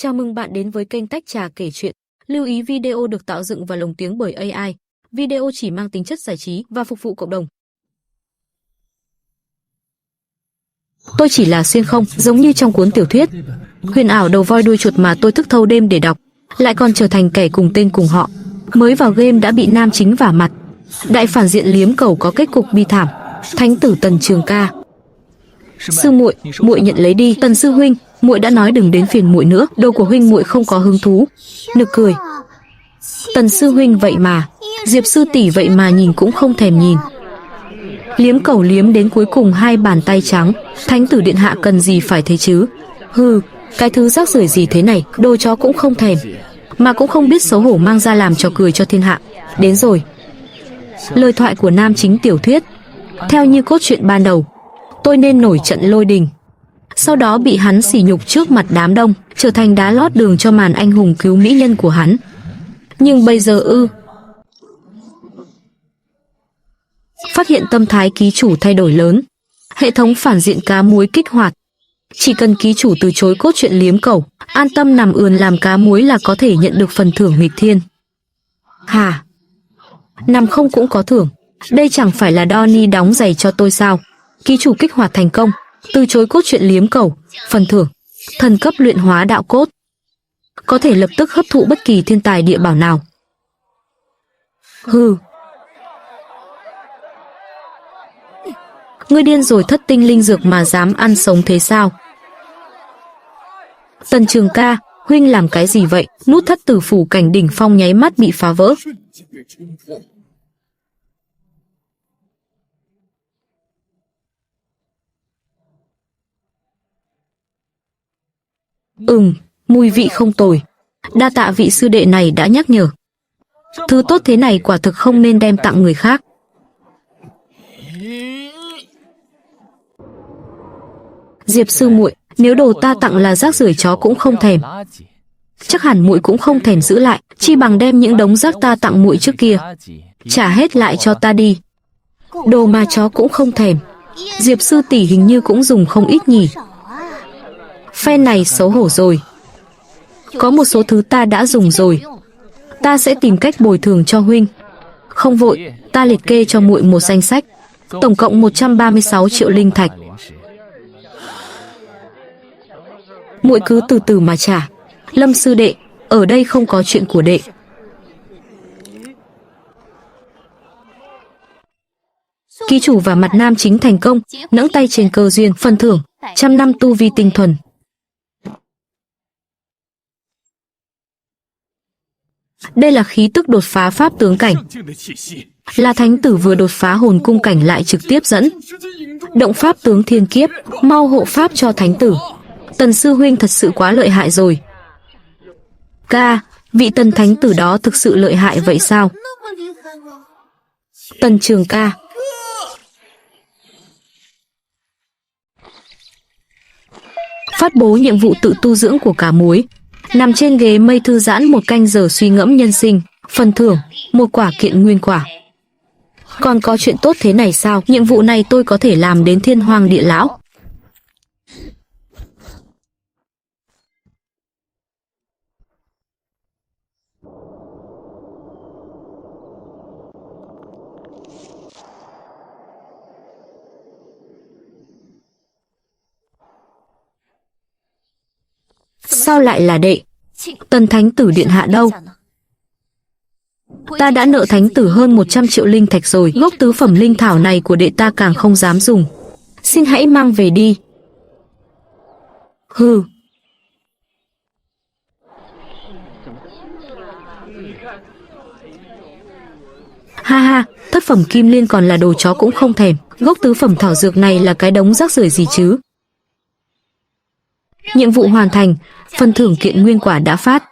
Chào mừng bạn đến với kênh Tách Trà Kể Chuyện. Lưu ý video được tạo dựng và lồng tiếng bởi AI. Video chỉ mang tính chất giải trí và phục vụ cộng đồng. Tôi chỉ là xuyên không, giống như trong cuốn tiểu thuyết huyền ảo đầu voi đuôi chuột mà tôi thức thâu đêm để đọc, lại còn trở thành kẻ cùng tên cùng họ. Mới vào game đã bị nam chính vả mặt. Đại phản diện Liếm Cầu có kết cục bi thảm. Thánh tử Tần Trường Ca. Sư muội, muội nhận lấy đi. Tần sư huynh, muội đã nói đừng đến phiền muội nữa, đồ của huynh muội không có hứng thú. Nực cười. Tần sư huynh vậy mà, Diệp sư tỷ vậy mà nhìn cũng không thèm nhìn. Liếm Cầu liếm đến cuối cùng hai bàn tay trắng. Thánh tử điện hạ cần gì phải thế chứ? Hừ, cái thứ rác rưởi gì thế này, đồ chó cũng không thèm, mà cũng không biết xấu hổ mang ra làm trò cười cho thiên hạ. Đến rồi. Lời thoại của nam chính tiểu thuyết. Theo như cốt truyện ban đầu, tôi nên nổi trận lôi đình, sau đó bị hắn sỉ nhục trước mặt đám đông, trở thành đá lót đường cho màn anh hùng cứu mỹ nhân của hắn. Nhưng bây giờ phát hiện tâm thái ký chủ thay đổi lớn. Hệ thống phản diện cá muối kích hoạt. Chỉ cần ký chủ từ chối cốt truyện Liếm Cầu, an tâm nằm ườn làm cá muối là có thể nhận được phần thưởng nghịch thiên. Hả? Nằm không cũng có thưởng? Đây chẳng phải là Donnie đóng giày cho tôi sao? Ký chủ kích hoạt thành công, từ chối cốt truyện Liếm Cầu, phần thưởng thần cấp luyện hóa đạo cốt, có thể lập tức hấp thụ bất kỳ thiên tài địa bảo nào. Hừ, ngươi điên rồi, thất tinh linh dược mà dám ăn sống thế sao? Tần Trường Ca, huynh làm cái gì vậy? Nút thất tử phủ cảnh đỉnh phong nháy mắt bị phá vỡ. Mùi vị không tồi. Đa tạ vị sư đệ này đã nhắc nhở. Thứ tốt thế này quả thực không nên đem tặng người khác. Diệp sư muội, nếu đồ ta tặng là rác rưởi chó cũng không thèm, chắc hẳn muội cũng không thèm giữ lại, chi bằng đem những đống rác ta tặng muội trước kia trả hết lại cho ta đi. Đồ mà chó cũng không thèm, Diệp sư tỷ hình như cũng dùng không ít nhỉ. Phe này xấu hổ rồi. Có một số thứ ta đã dùng rồi, ta sẽ tìm cách bồi thường cho huynh. Không vội, ta liệt kê cho muội một danh sách, tổng cộng 136 triệu linh thạch. Muội cứ từ từ mà trả. Lâm sư đệ, ở đây không có chuyện của đệ. Ký chủ và mặt nam chính thành công, nẫng tay trên cơ duyên, phần thưởng 100 năm tu vi tinh thuần. Đây là khí tức đột phá pháp tướng cảnh. Là thánh tử vừa đột phá hồn cung cảnh lại trực tiếp dẫn động pháp tướng thiên kiếp, mau hộ pháp cho thánh tử. Tần sư huynh thật sự quá lợi hại rồi. Ca, vị tần thánh tử đó thực sự lợi hại vậy sao? Tần Trường Ca. Phát bố nhiệm vụ tự tu dưỡng của cá muối. Nằm trên ghế mây thư giãn 1 canh giờ suy ngẫm nhân sinh, phần thưởng 1 quả kiện nguyên quả. Còn có chuyện tốt thế này sao? Nhiệm vụ này tôi có thể làm đến thiên hoàng địa lão. Sao lại là đệ? Tần thánh tử điện hạ đâu? Ta đã nợ thánh tử hơn 100 triệu linh thạch rồi. Gốc tứ phẩm linh thảo này của đệ ta càng không dám dùng. Xin hãy mang về đi. Hừ. Ha ha, thất phẩm kim liên còn là đồ chó cũng không thèm. Gốc tứ phẩm thảo dược này là cái đống rác rưởi gì chứ? Nhiệm vụ hoàn thành, phần thưởng kiện nguyên quả đã phát.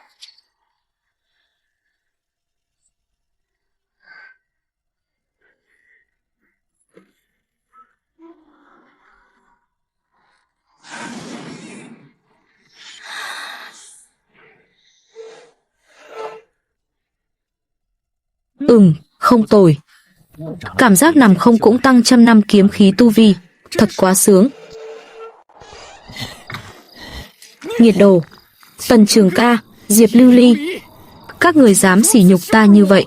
Không tồi. Cảm giác nằm không cũng tăng 100 năm kiếm khí tu vi, thật quá sướng. Nhiệt đồ. Tần Trường Ca, Diệp Lưu Ly, các người dám sỉ nhục ta như vậy.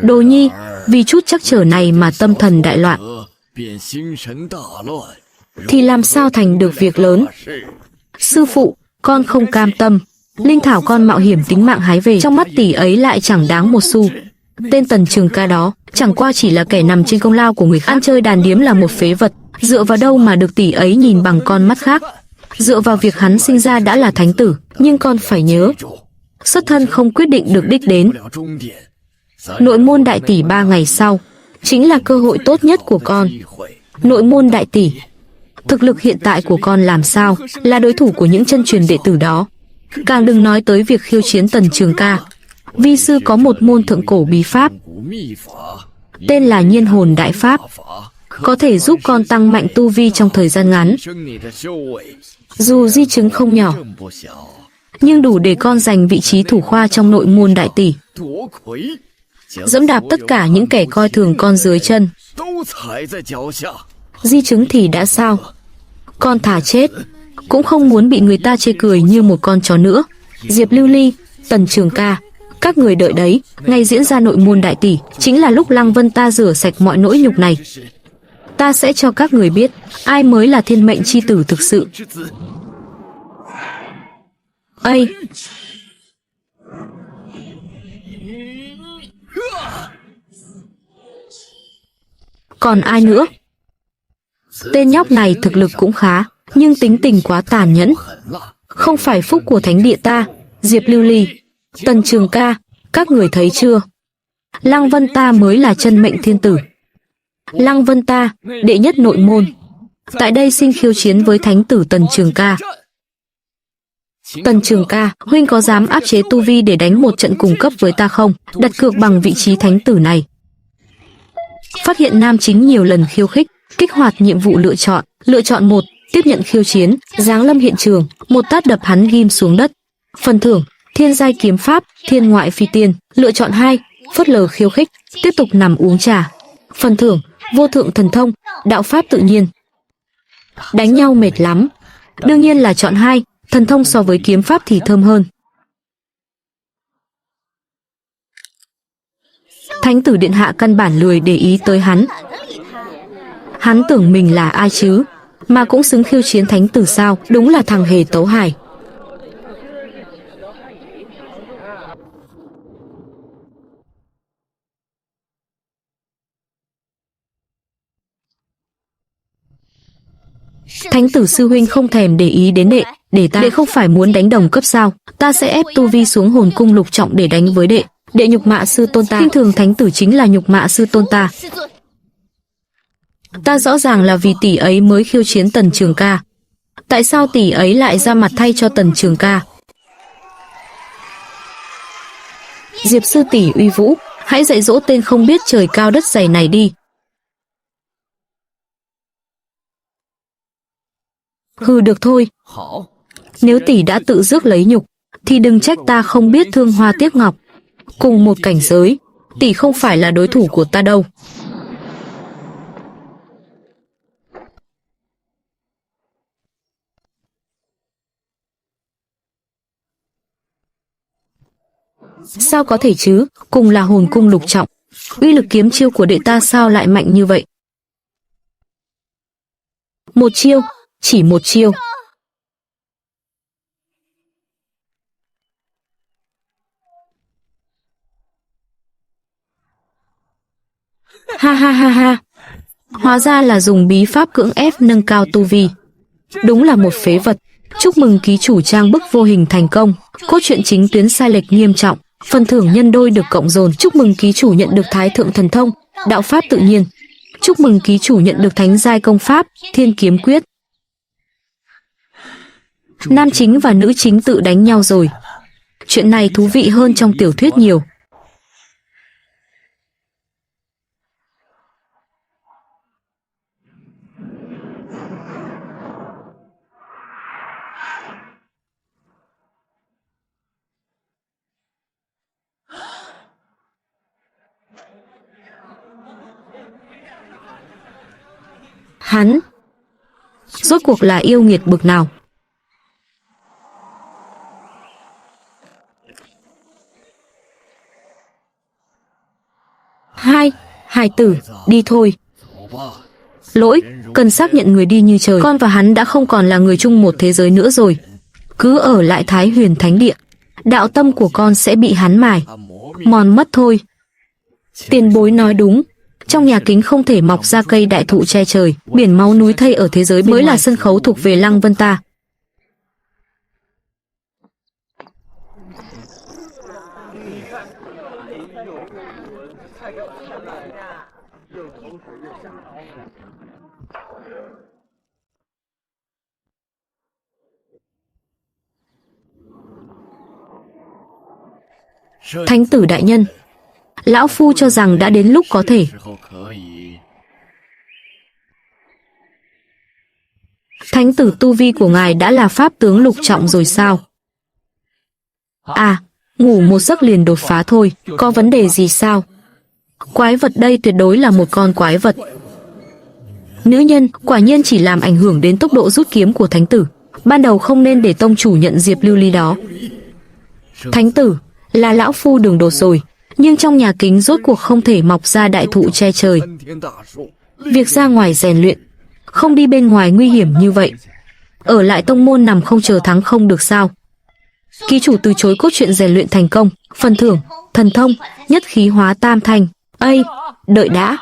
Đồ nhi, vì chút trắc trở này mà tâm thần đại loạn, thì làm sao thành được việc lớn. Sư phụ, con không cam tâm. Linh thảo con mạo hiểm tính mạng hái về, trong mắt tỷ ấy lại chẳng đáng một xu. Tên Tần Trường Ca đó chẳng qua chỉ là kẻ nằm trên công lao của người khác. Ăn chơi đàn điếm là một phế vật, dựa vào đâu mà được tỷ ấy nhìn bằng con mắt khác. Dựa vào việc hắn sinh ra đã là thánh tử, nhưng con phải nhớ, xuất thân không quyết định được đích đến. Nội môn đại tỷ 3 ngày sau chính là cơ hội tốt nhất của con. Nội môn đại tỷ, thực lực hiện tại của con làm sao là đối thủ của những chân truyền đệ tử đó. Càng đừng nói tới việc khiêu chiến Tần Trường Ca. Vi sư có một môn thượng cổ bí pháp, tên là Nhiên Hồn Đại Pháp, có thể giúp con tăng mạnh tu vi trong thời gian ngắn. Dù di chứng không nhỏ, nhưng đủ để con giành vị trí thủ khoa trong nội môn đại tỷ, dẫm đạp tất cả những kẻ coi thường con dưới chân. Di chứng thì đã sao? Con thà chết cũng không muốn bị người ta chê cười như một con chó nữa. Diệp Lưu Ly, Tần Trường Ca, các người đợi đấy, ngày diễn ra nội môn đại tỷ chính là lúc Lăng Vân ta rửa sạch mọi nỗi nhục này. Ta sẽ cho các người biết ai mới là thiên mệnh chi tử thực sự. Ây! Còn ai nữa? Tên nhóc này thực lực cũng khá, nhưng tính tình quá tàn nhẫn. Không phải phúc của thánh địa ta. Diệp Lưu Ly, Tần Trường Ca, các người thấy chưa? Lăng Vân ta mới là chân mệnh thiên tử. Lăng Vân ta, đệ nhất nội môn, tại đây xin khiêu chiến với thánh tử Tần Trường Ca. Tần Trường Ca, huynh có dám áp chế tu vi để đánh một trận cùng cấp với ta không? Đặt cược bằng vị trí thánh tử này. Phát hiện nam chính nhiều lần khiêu khích, kích hoạt nhiệm vụ lựa chọn. Lựa chọn 1, tiếp nhận khiêu chiến, giáng lâm hiện trường, một tát đập hắn ghim xuống đất. Phần thưởng, thiên giai kiếm pháp, thiên ngoại phi tiên. Lựa chọn 2, phớt lờ khiêu khích, tiếp tục nằm uống trà. Phần thưởng, vô thượng thần thông, đạo pháp tự nhiên. Đánh nhau mệt lắm, đương nhiên là chọn 2, thần thông so với kiếm pháp thì thơm hơn. Thánh tử điện hạ căn bản lười để ý tới hắn. Hắn tưởng mình là ai chứ, mà cũng xứng khiêu chiến thánh tử sao? Đúng là thằng hề tấu hài. Thánh tử sư huynh không thèm để ý đến đệ, đệ không phải muốn đánh đồng cấp sao? Ta sẽ ép tu vi xuống hồn cung lục trọng để đánh với đệ. Đệ nhục mạ sư tôn ta, khinh thường thánh tử chính là nhục mạ sư tôn ta. Ta rõ ràng là vì tỷ ấy mới khiêu chiến Tần Trường Ca. Tại sao tỷ ấy lại ra mặt thay cho Tần Trường Ca? Diệp sư tỷ uy vũ, hãy dạy dỗ tên không biết trời cao đất dày này đi. Hừ, được thôi. Nếu tỷ đã tự rước lấy nhục, thì đừng trách ta không biết thương hoa tiếc ngọc. Cùng một cảnh giới, tỷ không phải là đối thủ của ta đâu. Sao có thể chứ, cùng là hồn cung lục trọng, uy lực kiếm chiêu của đệ ta sao lại mạnh như vậy? Một chiêu, chỉ một chiêu. Ha ha ha ha. Hóa ra là dùng bí pháp cưỡng ép nâng cao tu vi. Đúng là một phế vật. Chúc mừng ký chủ trang bức vô hình thành công. Cốt truyện chính tuyến sai lệch nghiêm trọng. Phần thưởng nhân đôi được cộng dồn. Chúc mừng ký chủ nhận được thái thượng thần thông, đạo pháp tự nhiên. Chúc mừng ký chủ nhận được thánh giai công pháp, thiên kiếm quyết. Nam chính và nữ chính tự đánh nhau rồi. Chuyện này thú vị hơn trong tiểu thuyết nhiều. Hắn rốt cuộc là yêu nghiệt bực nào? Hai, hài tử, đi thôi. Lỗi, cần xác nhận người đi như trời. Con và hắn đã không còn là người chung một thế giới nữa rồi. Cứ ở lại Thái Huyền Thánh Địa, đạo tâm của con sẽ bị hắn mài mòn mất thôi. Tiền bối nói đúng. Trong nhà kính không thể mọc ra cây đại thụ che trời. Biển máu núi thây ở thế giới bên mới là sân khấu thuộc về Lăng Vân ta. Thánh tử đại nhân, lão phu cho rằng đã đến lúc có thể. Thánh tử, tu vi của ngài đã là pháp tướng lục trọng rồi sao? À, ngủ một giấc liền đột phá thôi, có vấn đề gì sao? Quái vật đây tuyệt đối là một con quái vật. Nữ nhân quả nhiên chỉ làm ảnh hưởng đến tốc độ rút kiếm của thánh tử. Ban đầu không nên để tông chủ nhận Diệp Lưu Ly đó. Thánh tử, là lão phu đường đột rồi, nhưng trong nhà kính rốt cuộc không thể mọc ra đại thụ che trời. Việc ra ngoài rèn luyện, không đi bên ngoài nguy hiểm như vậy. Ở lại tông môn nằm không chờ thắng không được sao? Ký chủ từ chối cốt truyện rèn luyện thành công, phần thưởng, thần thông, nhất khí hóa tam thanh. Ây, đợi đã.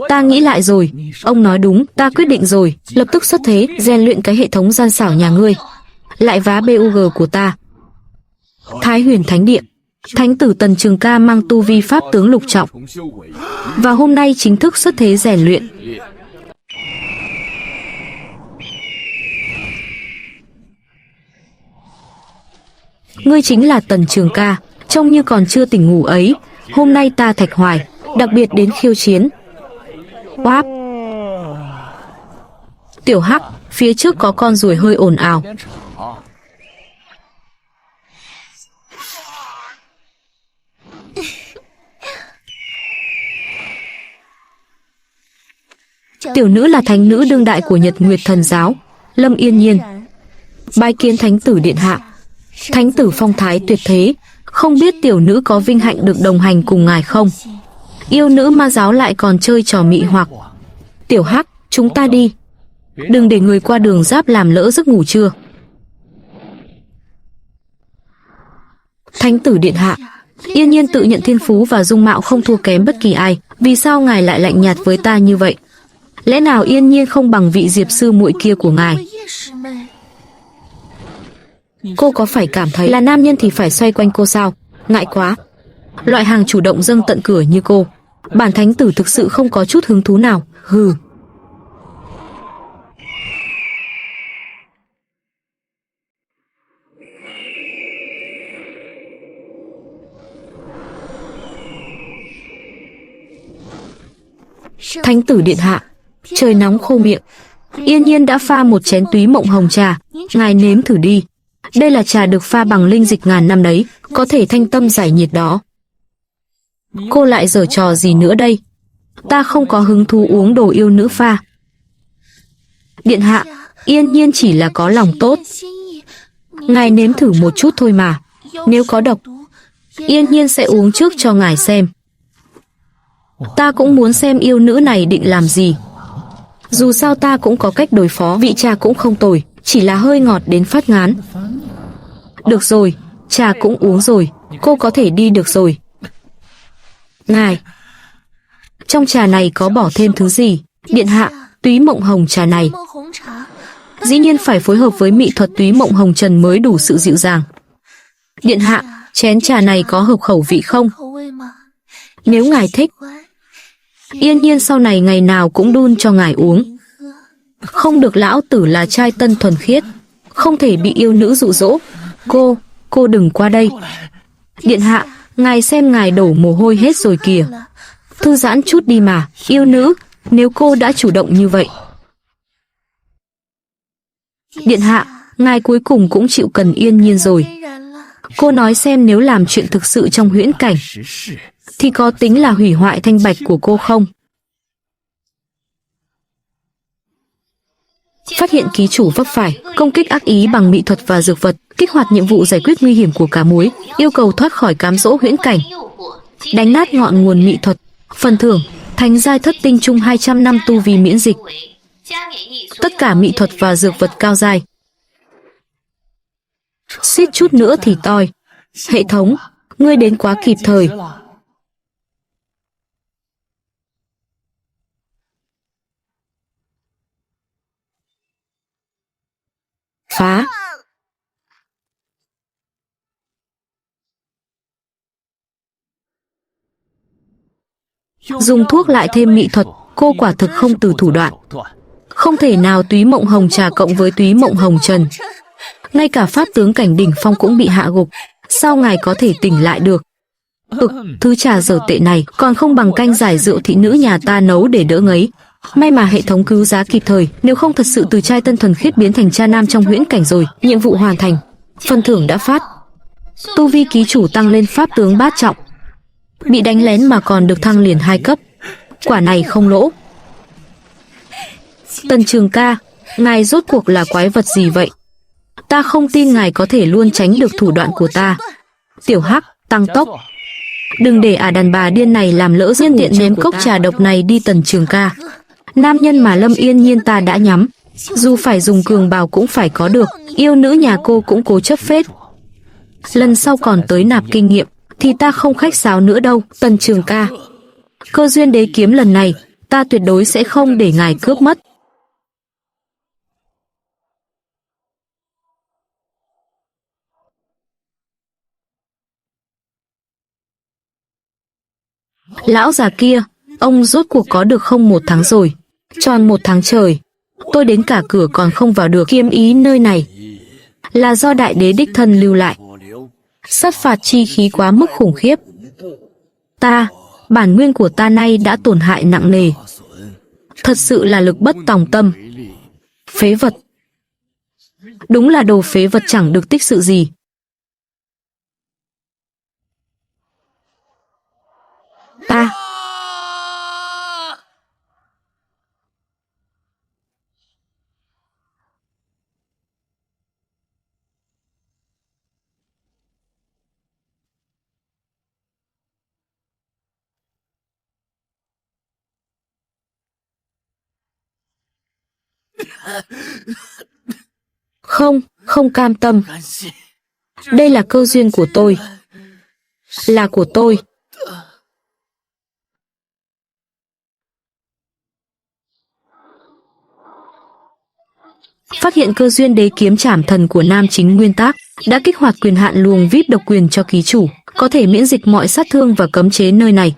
Ta nghĩ lại rồi, ông nói đúng, ta quyết định rồi, lập tức xuất thế, rèn luyện cái hệ thống gian xảo nhà ngươi. Lại vá BUG của ta. Thái Huyền Thánh Địa, thánh tử Tần Trường Ca mang tu vi pháp tướng lục trọng, và hôm nay chính thức xuất thế rèn luyện. Ngươi chính là Tần Trường Ca, trông như còn chưa tỉnh ngủ ấy. Hôm nay ta Thạch Hoài đặc biệt đến khiêu chiến. Oáp. Tiểu Hắc, phía trước có con ruồi hơi ồn ào. Tiểu nữ là thánh nữ đương đại của Nhật Nguyệt Thần Giáo, Lâm Yên Nhiên. Bái kiến thánh tử điện hạ. Thánh tử phong thái tuyệt thế, không biết tiểu nữ có vinh hạnh được đồng hành cùng ngài không? Yêu nữ ma giáo lại còn chơi trò mị hoặc. Tiểu Hắc, chúng ta đi. Đừng để người qua đường giáp làm lỡ giấc ngủ trưa. Thánh tử điện hạ, Yên Nhiên tự nhận thiên phú và dung mạo không thua kém bất kỳ ai, vì sao ngài lại lạnh nhạt với ta như vậy? Lẽ nào Yên Nhiên không bằng vị Diệp sư muội kia của ngài? Cô có phải cảm thấy là nam nhân thì phải xoay quanh cô sao? Ngại quá. Loại hàng chủ động dâng tận cửa như cô, bản thánh tử thực sự không có chút hứng thú nào. Hừ. Thánh tử điện hạ, trời nóng khô miệng. Yên Nhiên đã pha một chén túy mộng hồng trà, ngài nếm thử đi. Đây là trà được pha bằng linh dịch ngàn năm đấy, có thể thanh tâm giải nhiệt đó. Cô lại giở trò gì nữa đây? Ta không có hứng thú uống đồ yêu nữ pha. Điện hạ, Yên Nhiên chỉ là có lòng tốt. Ngài nếm thử một chút thôi mà. Nếu có độc, Yên Nhiên sẽ uống trước cho ngài xem. Ta cũng muốn xem yêu nữ này định làm gì. Dù sao ta cũng có cách đối phó. Vị trà cũng không tồi, chỉ là hơi ngọt đến phát ngán. Được rồi, trà cũng uống rồi, cô có thể đi được rồi. Ngài, trong trà này có bỏ thêm thứ gì? Điện hạ, túy mộng hồng trà này dĩ nhiên phải phối hợp với mỹ thuật túy mộng hồng trần mới đủ sự dịu dàng. Điện hạ, chén trà này có hợp khẩu vị không? Nếu ngài thích, Yên Nhiên sau này ngày nào cũng đun cho ngài uống. Không được, lão tử là trai tân thuần khiết, không thể bị yêu nữ dụ dỗ. Cô đừng qua đây. Điện hạ, ngài xem ngài đổ mồ hôi hết rồi kìa. Thư giãn chút đi mà, yêu nữ, nếu cô đã chủ động như vậy. Điện hạ, ngài cuối cùng cũng chịu cần Yên Nhiên rồi. Cô nói xem, nếu làm chuyện thực sự trong huyễn cảnh thì có tính là hủy hoại thanh bạch của cô không? Phát hiện ký chủ vấp phải, công kích ác ý bằng mỹ thuật và dược vật, kích hoạt nhiệm vụ giải quyết nguy hiểm của cá muối, yêu cầu thoát khỏi cám dỗ huyễn cảnh, đánh nát ngọn nguồn mỹ thuật. Phần thưởng: Thánh giai thất tinh trung 200 năm tu vi miễn dịch. Tất cả mỹ thuật và dược vật cao giai. Suýt chút nữa thì toi. Hệ thống, ngươi đến quá kịp thời. Phá. Dùng thuốc lại thêm mỹ thuật, cô quả thực không từ thủ đoạn. Không thể nào túy mộng hồng trà cộng với túy mộng hồng trần. Ngay cả pháp tướng cảnh đỉnh phong cũng bị hạ gục. Sao ngài có thể tỉnh lại được? Thứ trà dở tệ này còn không bằng canh giải rượu thị nữ nhà ta nấu để đỡ ngấy. May mà hệ thống cứu giá kịp thời, nếu không thật sự từ trai tân thuần khiết biến thành cha nam trong huyễn cảnh rồi. Nhiệm vụ hoàn thành. Phần thưởng đã phát. Tu vi ký chủ tăng lên pháp tướng bát trọng. Bị đánh lén mà còn được thăng liền 2 cấp. Quả này không lỗ. Tần Trường ca, ngài rốt cuộc là quái vật gì vậy? Ta không tin ngài có thể luôn tránh được thủ đoạn của ta. Tiểu Hắc, tăng tốc. Đừng để đàn bà điên này làm lỡ nhân tiện ném cốc trà độc này đi Tần Trường ca. Nam nhân mà Lâm Yên Nhiên ta đã nhắm. Dù phải dùng cường bào cũng phải có được. Yêu nữ nhà cô cũng cố chấp phết. Lần sau còn tới nạp kinh nghiệm thì ta không khách sáo nữa đâu, Tần Trường ca. Cơ duyên đế kiếm lần này, ta tuyệt đối sẽ không để ngài cướp mất. Lão già kia, ông rốt cuộc có được không 1 tháng rồi? Tròn 1 tháng trời. Tôi đến cả cửa còn không vào được. Kiếm ý nơi này là do đại đế đích thân lưu lại. Sát phạt chi khí quá mức khủng khiếp. Bản nguyên của ta nay đã tổn hại nặng nề. Thật sự là lực bất tòng tâm. Phế vật. Đúng là đồ phế vật chẳng được tích sự gì. Không cam tâm. Đây là cơ duyên của tôi. Là của tôi. Phát hiện cơ duyên đế kiếm trảm thần của nam chính nguyên tác đã kích hoạt quyền hạn luồng VIP độc quyền cho ký chủ, có thể miễn dịch mọi sát thương và cấm chế nơi này.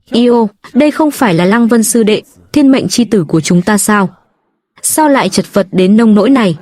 Yêu, đây không phải là Lăng Vân sư đệ, thiên mệnh chi tử của chúng ta sao? Sao lại chật vật đến nông nỗi này?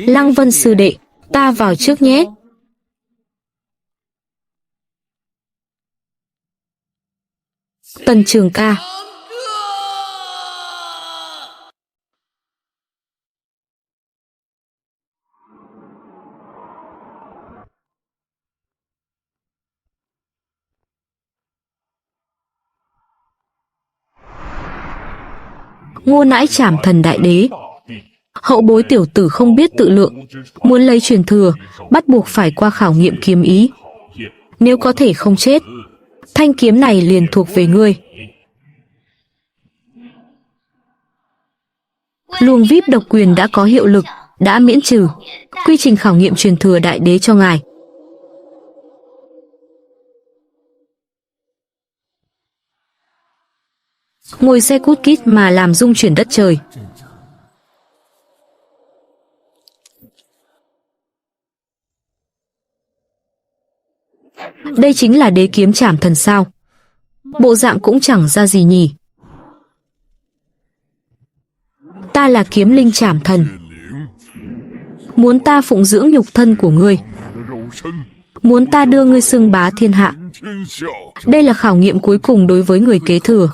Lăng Vân sư đệ, ta vào trước nhé. Tần Trường ca. Ngô nãi trảm thần đại đế. Hậu bối tiểu tử không biết tự lượng, muốn lấy truyền thừa, bắt buộc phải qua khảo nghiệm kiếm ý. Nếu có thể không chết, thanh kiếm này liền thuộc về ngươi. Luồng VIP độc quyền đã có hiệu lực, đã miễn trừ. Quy trình khảo nghiệm truyền thừa đại đế cho ngài. Ngồi xe cút kít mà làm rung chuyển đất trời. Đây chính là đế kiếm trảm thần sao? Bộ dạng cũng chẳng ra gì nhỉ. Ta là kiếm linh trảm thần. Muốn ta phụng dưỡng nhục thân của ngươi, muốn ta đưa ngươi xưng bá thiên hạ. Đây là khảo nghiệm cuối cùng đối với người kế thừa.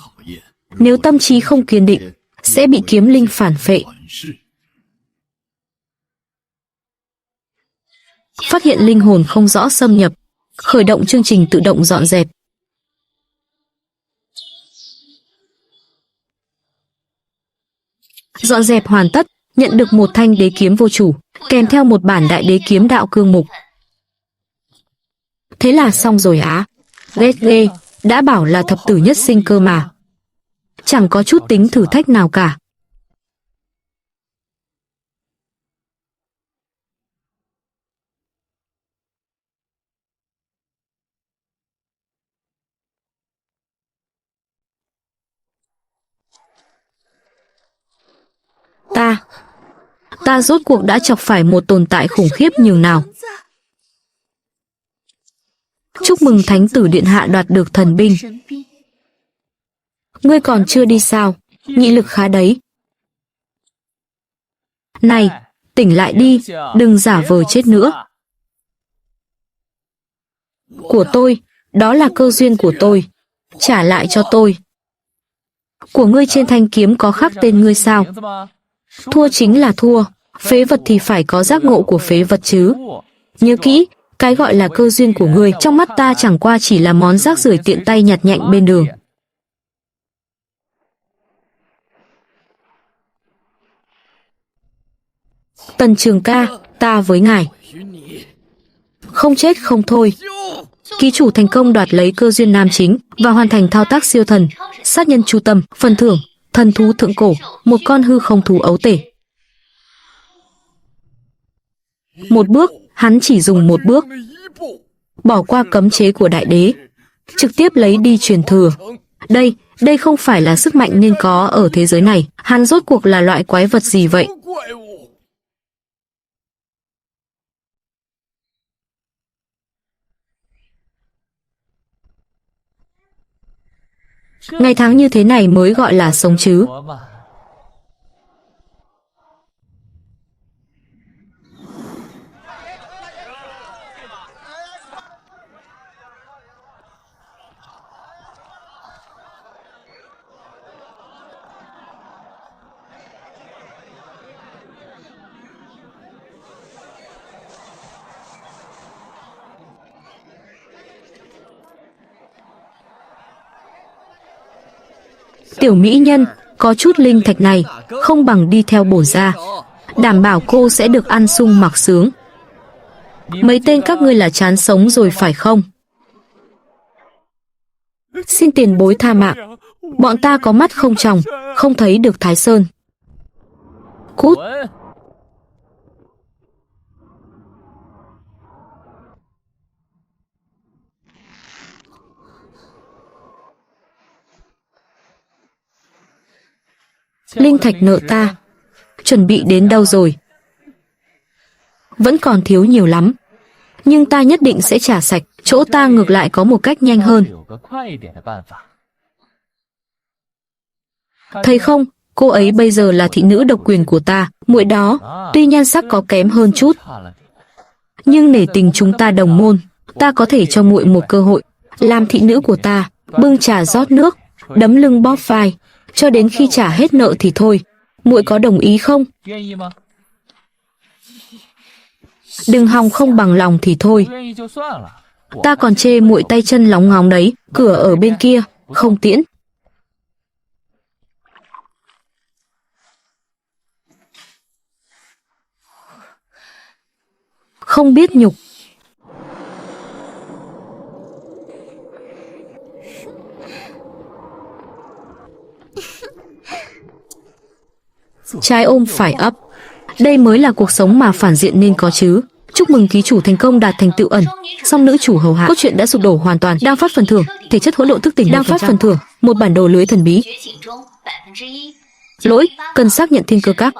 Nếu tâm trí không kiên định, sẽ bị kiếm linh phản phệ. Phát hiện linh hồn không rõ xâm nhập, khởi động chương trình tự động dọn dẹp. Dọn dẹp hoàn tất, nhận được một thanh đế kiếm vô chủ, kèm theo một bản đại đế kiếm đạo cương mục. Thế là xong rồi á. Ghét ghê, đã bảo là thập tử nhất sinh cơ mà. Chẳng có chút tính thử thách nào cả. Ta rốt cuộc đã chọc phải một tồn tại khủng khiếp nhường nào. Chúc mừng Thánh tử điện hạ đoạt được thần binh. Ngươi còn chưa đi sao? Nghị lực khá đấy. Này, tỉnh lại đi, đừng giả vờ chết nữa. Của tôi, đó là cơ duyên của tôi. Trả lại cho tôi. Của ngươi trên thanh kiếm có khắc tên ngươi sao? Thua chính là thua. Phế vật thì phải có giác ngộ của phế vật chứ. Nhớ kỹ, cái gọi là cơ duyên của ngươi trong mắt ta chẳng qua chỉ là món rác rưởi tiện tay nhặt nhạnh bên đường. Tần Trường ca, ta với ngài. Không chết không thôi. Ký chủ thành công đoạt lấy cơ duyên nam chính và hoàn thành thao tác siêu thần, sát nhân chu tâm, phần thưởng, thần thú thượng cổ, một con hư không thú ấu tể. Một bước, hắn chỉ dùng một bước. Bỏ qua cấm chế của đại đế, trực tiếp lấy đi truyền thừa. Đây không phải là sức mạnh nên có ở thế giới này. Hắn rốt cuộc là loại quái vật gì vậy? Ngày tháng như thế này mới gọi là sống chứ. Tiểu mỹ nhân, có chút linh thạch này, không bằng đi theo bổn gia. Đảm bảo cô sẽ được ăn sung mặc sướng. Mấy tên các ngươi là chán sống rồi phải không? Xin tiền bối tha mạng. Bọn ta có mắt không tròng, không thấy được Thái Sơn. Cút. Linh thạch nợ ta, chuẩn bị đến đâu rồi? Vẫn còn thiếu nhiều lắm, nhưng ta nhất định sẽ trả sạch. Chỗ ta ngược lại có một cách nhanh hơn. Thấy không, cô ấy bây giờ là thị nữ độc quyền của ta. Muội đó, tuy nhan sắc có kém hơn chút, nhưng nể tình chúng ta đồng môn, ta có thể cho muội một cơ hội làm thị nữ của ta, bưng trà rót nước, đấm lưng bóp vai, cho đến khi trả hết nợ thì thôi. Muội có đồng ý không? Đừng hòng không bằng lòng thì thôi. Ta còn chê muội tay chân lóng ngóng đấy. Cửa ở bên kia, không tiễn. Không biết nhục. Trái ôm phải ấp. Đây mới là cuộc sống mà phản diện nên có chứ. Chúc mừng ký chủ thành công đạt thành tựu ẩn song nữ chủ hầu hạ. Cốt truyện đã sụp đổ hoàn toàn. Đang phát phần thưởng, thể chất hỗn độn thức tỉnh. Đang phát phần thưởng, một bản đồ lưới thần bí. Lỗi, cần xác nhận thiên cơ các.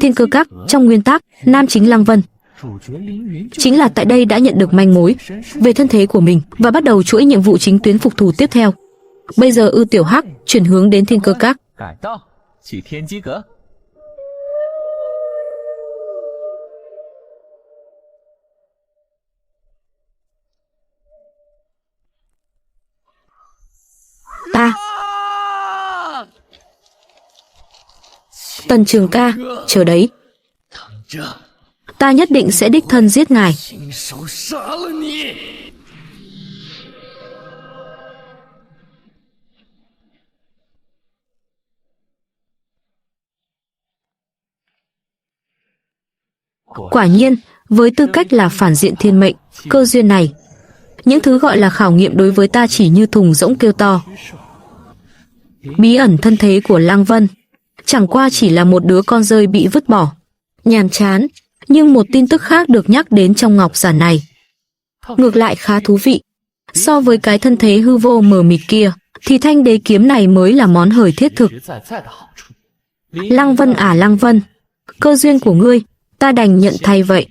Thiên Cơ Các, trong nguyên tắc, nam chính Lăng Vân chính là tại đây đã nhận được manh mối về thân thế của mình và bắt đầu chuỗi nhiệm vụ chính tuyến phục thù tiếp theo. Bây giờ Ư Tiểu Hắc chuyển hướng đến Thiên Cơ Các. Ta Tần Trường ca, chờ đấy. Ta nhất định sẽ đích thân giết ngài. Quả nhiên, với tư cách là phản diện thiên mệnh, cơ duyên này, những thứ gọi là khảo nghiệm đối với ta chỉ như thùng rỗng kêu to. Bí ẩn thân thế của Lăng Vân chẳng qua chỉ là một đứa con rơi bị vứt bỏ. Nhàm chán, nhưng một tin tức khác được nhắc đến trong ngọc giản này ngược lại khá thú vị. So với cái thân thế hư vô mờ mịt kia, thì thanh đế kiếm này mới là món hời thiết thực. Lăng Vân à Lăng Vân, cơ duyên của ngươi, ta đành nhận thay vậy.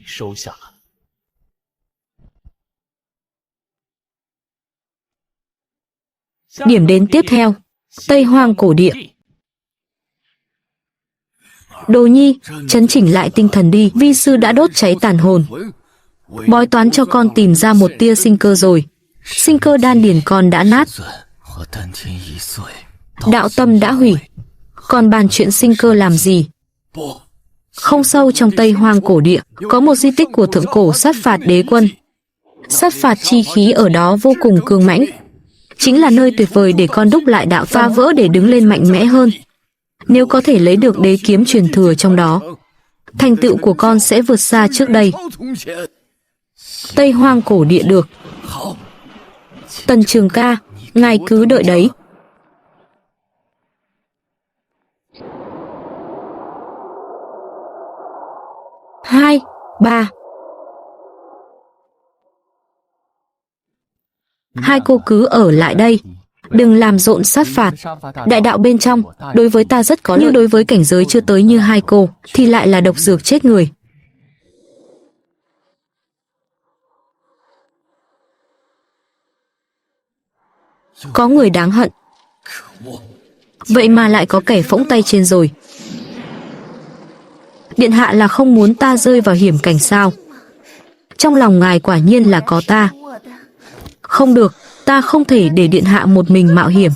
Điểm đến tiếp theo, Tây Hoang cổ địa. Đồ Nhi, chấn chỉnh lại tinh thần đi, vi sư đã đốt cháy tàn hồn. Bói toán cho con tìm ra một tia sinh cơ rồi. Sinh cơ đan điền con đã nát, đạo tâm đã hủy, còn bàn chuyện sinh cơ làm gì? Không sâu trong Tây Hoang cổ địa, có một di tích của thượng cổ sát phạt đế quân. Sát phạt chi khí ở đó vô cùng cương mãnh, chính là nơi tuyệt vời để con đúc lại đạo, phá vỡ để đứng lên mạnh mẽ hơn. Nếu có thể lấy được đế kiếm truyền thừa trong đó, thành tựu của con sẽ vượt xa trước đây. Tây Hoang cổ địa được. Tần Trường ca, ngài cứ đợi đấy. Hai, ba. Hai cô cứ ở lại đây, đừng làm rộn sát phạt. Đại đạo bên trong, đối với ta rất có lợi, nhưng đối với cảnh giới chưa tới như hai cô, thì lại là độc dược chết người. Có người đáng hận, vậy mà lại có kẻ phỗng tay trên rồi. Điện hạ là không muốn ta rơi vào hiểm cảnh sao? Trong lòng ngài quả nhiên là có ta. Không được, ta không thể để điện hạ một mình mạo hiểm.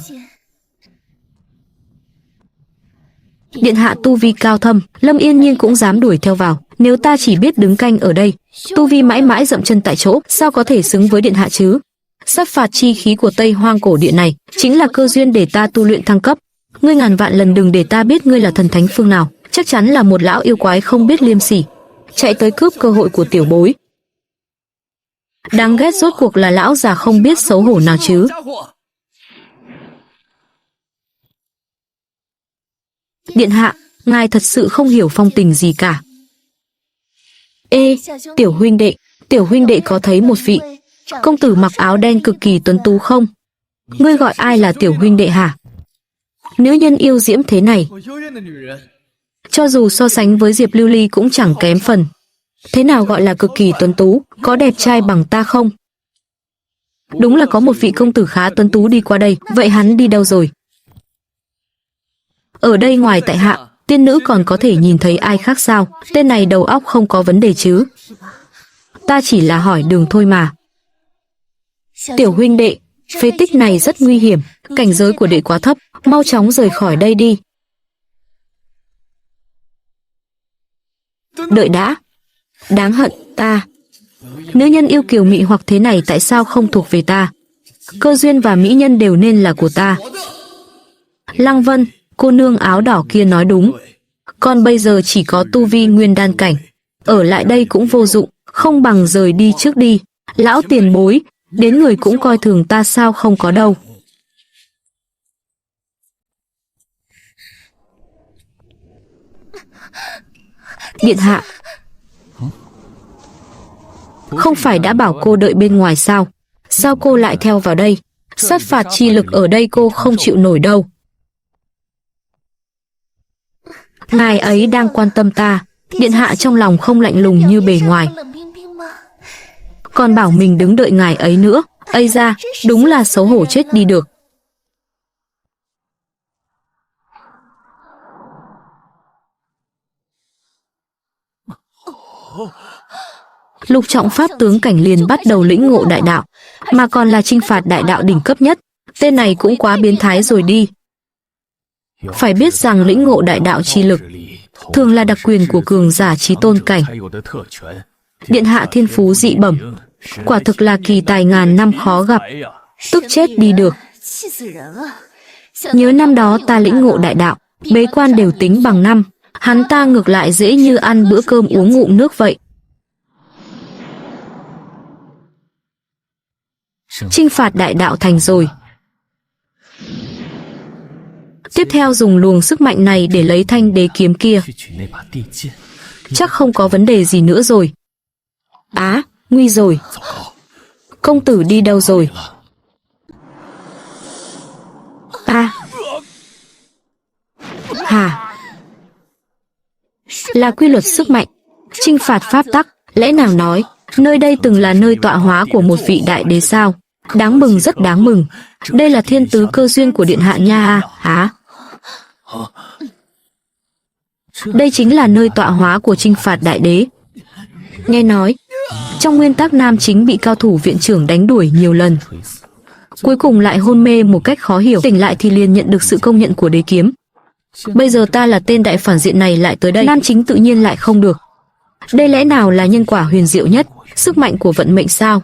Điện hạ tu vi cao thâm, Lâm Yên Nhiên cũng dám đuổi theo vào. Nếu ta chỉ biết đứng canh ở đây, tu vi mãi mãi dậm chân tại chỗ, sao có thể xứng với điện hạ chứ? Sát phạt chi khí của Tây Hoang cổ địa này chính là cơ duyên để ta tu luyện thăng cấp. Ngươi ngàn vạn lần đừng để ta biết ngươi là thần thánh phương nào, chắc chắn là một lão yêu quái không biết liêm sỉ, chạy tới cướp cơ hội của tiểu bối. Đáng ghét rốt cuộc là lão già không biết xấu hổ nào chứ. Điện hạ, ngài thật sự không hiểu phong tình gì cả. Ê, tiểu huynh đệ có thấy một vị công tử mặc áo đen cực kỳ tuấn tú không? Ngươi gọi ai là tiểu huynh đệ hả? Nữ nhân yêu diễm thế này, cho dù so sánh với Diệp Lưu Ly cũng chẳng kém phần. Thế nào gọi là cực kỳ tuấn tú, có đẹp trai bằng ta không? Đúng là có một vị công tử khá tuấn tú đi qua đây, vậy hắn đi đâu rồi? Ở đây ngoài tại hạ, tiên nữ còn có thể nhìn thấy ai khác sao? Tên này đầu óc không có vấn đề chứ? Ta chỉ là hỏi đường thôi mà. Tiểu huynh đệ, phế tích này rất nguy hiểm, cảnh giới của đệ quá thấp, mau chóng rời khỏi đây đi. Đợi đã. Đáng hận, ta. Nữ nhân yêu kiều mị hoặc thế này tại sao không thuộc về ta? Cơ duyên và mỹ nhân đều nên là của ta. Lăng Vân, cô nương áo đỏ kia nói đúng. Con bây giờ chỉ có tu vi nguyên đan cảnh. Ở lại đây cũng vô dụng, không bằng rời đi trước đi. Lão tiền bối, đến người cũng coi thường ta sao không có đâu. Điện hạ, không phải đã bảo cô đợi bên ngoài sao? Sao cô lại theo vào đây? Sát phạt chi lực ở đây cô không chịu nổi đâu. Ngài ấy đang quan tâm ta. Điện hạ trong lòng không lạnh lùng như bề ngoài, còn bảo mình đứng đợi ngài ấy nữa. Ây da, đúng là xấu hổ chết đi được. Lục trọng pháp tướng cảnh liền bắt đầu lĩnh ngộ đại đạo, mà còn là chinh phạt đại đạo đỉnh cấp nhất. Tên này cũng quá biến thái rồi đi. Phải biết rằng lĩnh ngộ đại đạo chi lực thường là đặc quyền của cường giả chí tôn cảnh. Điện hạ thiên phú dị bẩm, quả thực là kỳ tài ngàn năm khó gặp, tức chết đi được. Nhớ năm đó ta lĩnh ngộ đại đạo, bế quan đều tính bằng năm, hắn ta ngược lại dễ như ăn bữa cơm uống ngụm nước vậy. Chinh phạt đại đạo thành rồi. Tiếp theo dùng luồng sức mạnh này để lấy thanh đế kiếm kia. Chắc không có vấn đề gì nữa rồi. Á, nguy rồi. Công tử đi đâu rồi? Hả? Là quy luật sức mạnh, chinh phạt pháp tắc. Lẽ nào nói, nơi đây từng là nơi tọa hóa của một vị đại đế sao? Đáng mừng, rất đáng mừng. Đây là thiên tứ cơ duyên của điện hạ nha. Hả? Đây chính là nơi tọa hóa của chinh phạt đại đế. Nghe nói, trong nguyên tắc nam chính bị cao thủ viện trưởng đánh đuổi nhiều lần, cuối cùng lại hôn mê một cách khó hiểu, tỉnh lại thì liền nhận được sự công nhận của đế kiếm. Bây giờ ta là tên đại phản diện này lại tới đây, nam chính tự nhiên lại không được. Đây lẽ nào là nhân quả huyền diệu nhất, sức mạnh của vận mệnh sao?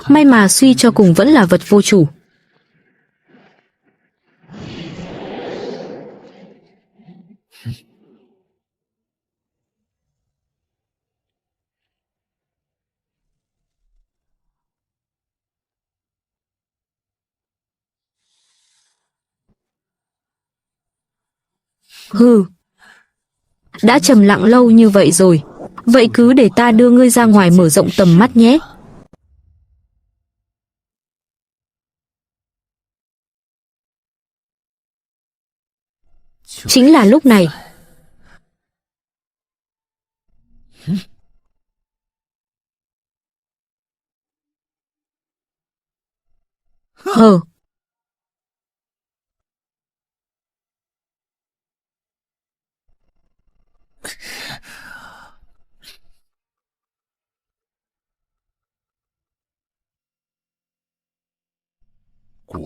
May mà suy cho cùng vẫn là vật vô chủ. Hừ, đã trầm lặng lâu như vậy rồi, vậy cứ để ta đưa ngươi ra ngoài mở rộng tầm mắt nhé. Chính là lúc này,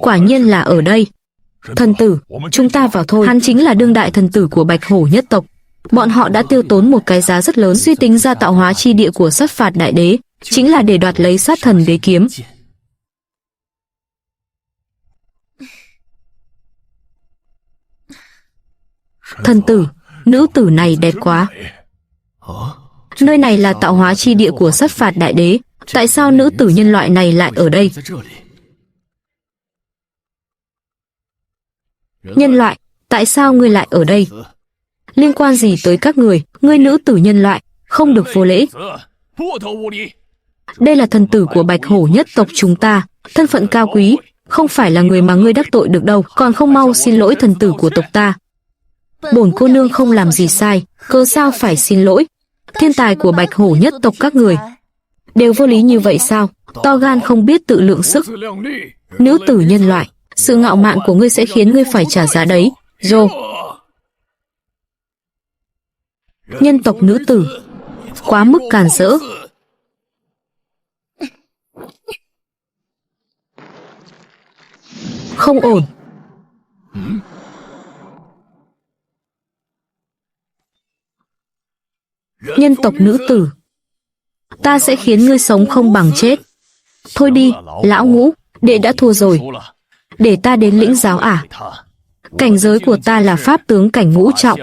quả nhiên là ở đây. Thần tử, chúng ta vào thôi. Hắn chính là đương đại thần tử của Bạch Hổ nhất tộc. Bọn họ đã tiêu tốn một cái giá rất lớn suy tính ra tạo hóa chi địa của sát phạt đại đế, chính là để đoạt lấy sát thần đế kiếm. Thần tử, nữ tử này đẹp quá. Nơi này là tạo hóa chi địa của sát phạt đại đế, tại sao nữ tử nhân loại này lại ở đây? Nhân loại, tại sao ngươi lại ở đây? Liên quan gì tới các người? Ngươi nữ tử nhân loại, không được vô lễ. Đây là thần tử của Bạch Hổ nhất tộc chúng ta, thân phận cao quý, không phải là người mà ngươi đắc tội được đâu, còn không mau xin lỗi thần tử của tộc ta. Bổn cô nương không làm gì sai, cớ sao phải xin lỗi? Thiên tài của Bạch Hổ nhất tộc các người đều vô lý như vậy sao? To gan không biết tự lượng sức. Nữ tử nhân loại, sự ngạo mạn của ngươi sẽ khiến ngươi phải trả giá đấy. Rô. Nhân tộc nữ tử, quá mức càn rỡ. Không ổn. Nhân tộc nữ tử, ta sẽ khiến ngươi sống không bằng chết. Thôi đi, lão ngũ, đệ đã thua rồi. Để ta đến lĩnh giáo à? Cảnh giới của ta là pháp tướng cảnh ngũ trọng.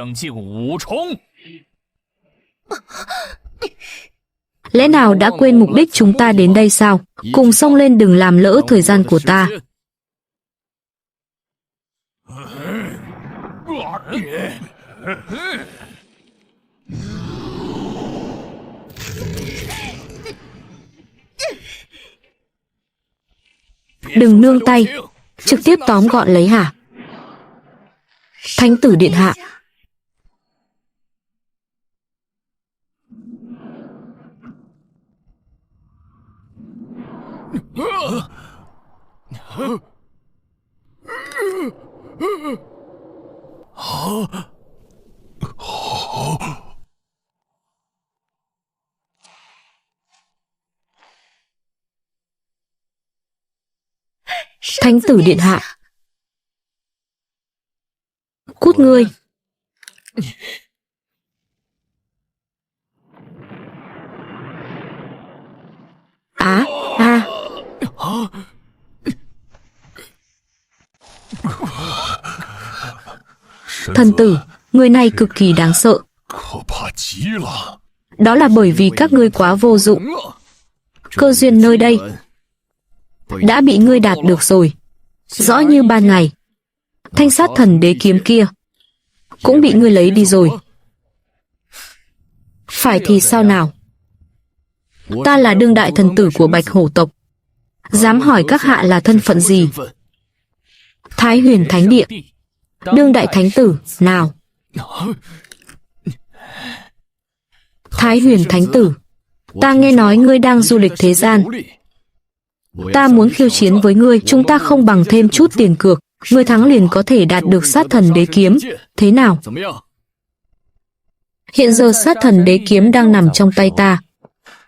Lẽ nào đã quên mục đích chúng ta đến đây sao? Cùng xông lên, đừng làm lỡ thời gian của ta. Đừng nương tay, trực tiếp tóm gọn lấy hả? Thánh tử điện hạ. Thánh tử điện hạ. Cút ngươi. Á, a. Thần tử, người này cực kỳ đáng sợ. Đó là bởi vì các ngươi quá vô dụng. Cơ duyên nơi đây đã bị ngươi đạt được rồi. Rõ như ban ngày. Thanh sát thần đế kiếm kia cũng bị ngươi lấy đi rồi. Phải thì sao nào? Ta là đương đại thần tử của Bạch Hổ tộc. Dám hỏi các hạ là thân phận gì? Thái Huyền Thánh Địa. Đương đại thánh tử, nào? Thái Huyền Thánh tử, ta nghe nói ngươi đang du lịch thế gian. Ta muốn khiêu chiến với ngươi, chúng ta không bằng thêm chút tiền cược. Ngươi thắng liền có thể đạt được sát thần đế kiếm. Thế nào? Hiện giờ sát thần đế kiếm đang nằm trong tay ta.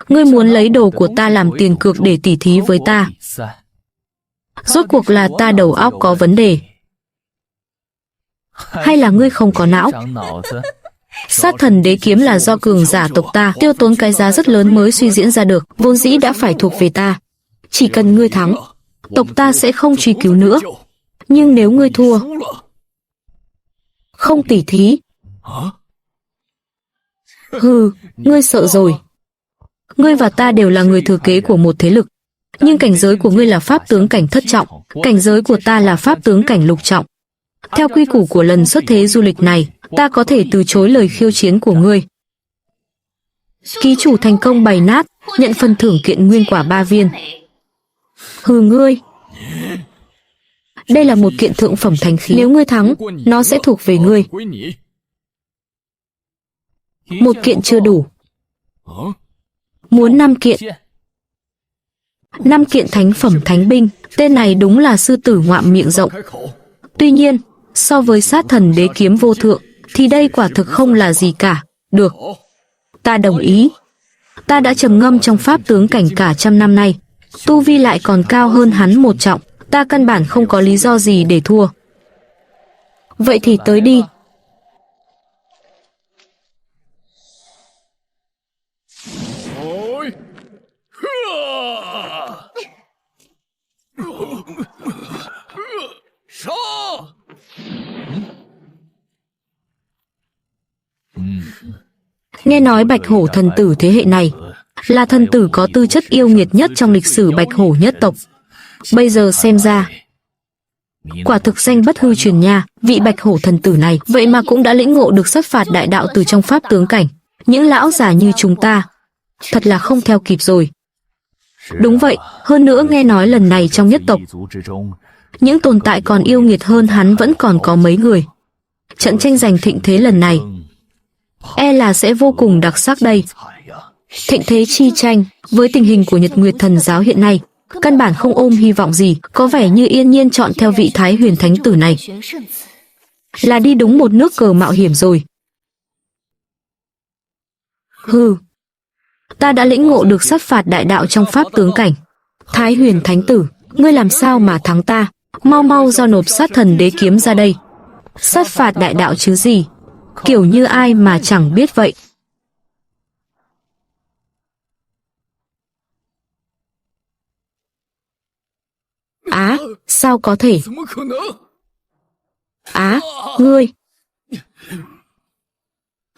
Ngươi muốn lấy đồ của ta làm tiền cược để tỉ thí với ta. Rốt cuộc là ta đầu óc có vấn đề, hay là ngươi không có não? Sát thần đế kiếm là do cường giả tộc ta tiêu tốn cái giá rất lớn mới suy diễn ra được, vốn dĩ đã phải thuộc về ta. Chỉ cần ngươi thắng, tộc ta sẽ không truy cứu nữa. Nhưng nếu ngươi thua, không tỉ thí. Hừ, ngươi sợ rồi. Ngươi và ta đều là người thừa kế của một thế lực. Nhưng cảnh giới của ngươi là pháp tướng cảnh thất trọng, cảnh giới của ta là pháp tướng cảnh lục trọng. Theo quy củ của lần xuất thế du lịch này, ta có thể từ chối lời khiêu chiến của ngươi. Ký chủ thành công bày nát, nhận phần thưởng kiện nguyên quả 3 viên. Hừ ngươi. Đây là một kiện thượng phẩm thánh khí. Nếu ngươi thắng, nó sẽ thuộc về ngươi. Một kiện chưa đủ. Muốn 5 kiện. 5 kiện thánh phẩm thánh binh. Tên này đúng là sư tử ngoạm miệng rộng. Tuy nhiên, so với sát thần đế kiếm vô thượng, thì đây quả thực không là gì cả. Được. Ta đồng ý. Ta đã trầm ngâm trong pháp tướng cảnh cả trăm năm nay. Tu vi lại còn cao hơn hắn 1 trọng. Ta căn bản không có lý do gì để thua. Vậy thì tới đi. Nghe nói Bạch Hổ thần tử thế hệ này là thần tử có tư chất yêu nghiệt nhất trong lịch sử Bạch Hổ nhất tộc. Bây giờ xem ra, quả thực danh bất hư truyền nha. Vị Bạch Hổ thần tử này vậy mà cũng đã lĩnh ngộ được sát phạt đại đạo từ trong pháp tướng cảnh. Những lão già như chúng ta thật là không theo kịp rồi. Đúng vậy, hơn nữa nghe nói lần này trong nhất tộc, những tồn tại còn yêu nghiệt hơn hắn vẫn còn có mấy người. Trận tranh giành thịnh thế lần này e là sẽ vô cùng đặc sắc đây. Thịnh thế chi tranh, với tình hình của Nhật Nguyệt Thần giáo hiện nay, căn bản không ôm hy vọng gì. Có vẻ như yên nhiên chọn theo vị Thái Huyền Thánh tử này là đi đúng một nước cờ mạo hiểm rồi. Hừ, ta đã lĩnh ngộ được sát phạt đại đạo trong pháp tướng cảnh. Thái Huyền Thánh tử, ngươi làm sao mà thắng ta? Mau mau giao nộp sát thần đế kiếm ra đây. Sát phạt đại đạo chứ gì? Kiểu như ai mà chẳng biết vậy. Á, sao có thể? Á,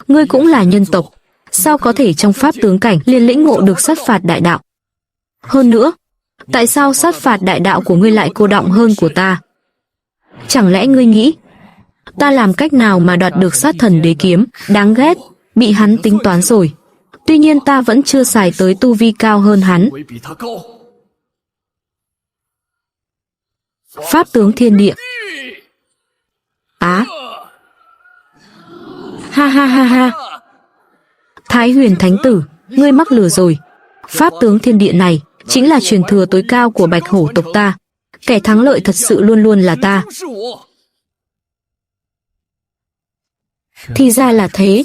ngươi cũng là nhân tộc. Sao có thể trong pháp tướng cảnh liền lĩnh ngộ được sát phạt đại đạo? Hơn nữa, tại sao sát phạt đại đạo của ngươi lại cô đọng hơn của ta? Chẳng lẽ ngươi nghĩ ta làm cách nào mà đoạt được sát thần đế kiếm? Đáng ghét, bị hắn tính toán rồi. Tuy nhiên ta vẫn chưa xài tới tu vi cao hơn hắn. Pháp tướng thiên địa. Á, Ha ha ha ha. Thái Huyền Thánh Tử, ngươi mắc lừa rồi. Pháp tướng thiên địa này chính là truyền thừa tối cao của Bạch Hổ tộc ta. Kẻ thắng lợi thật sự luôn luôn là ta. Thì ra là thế.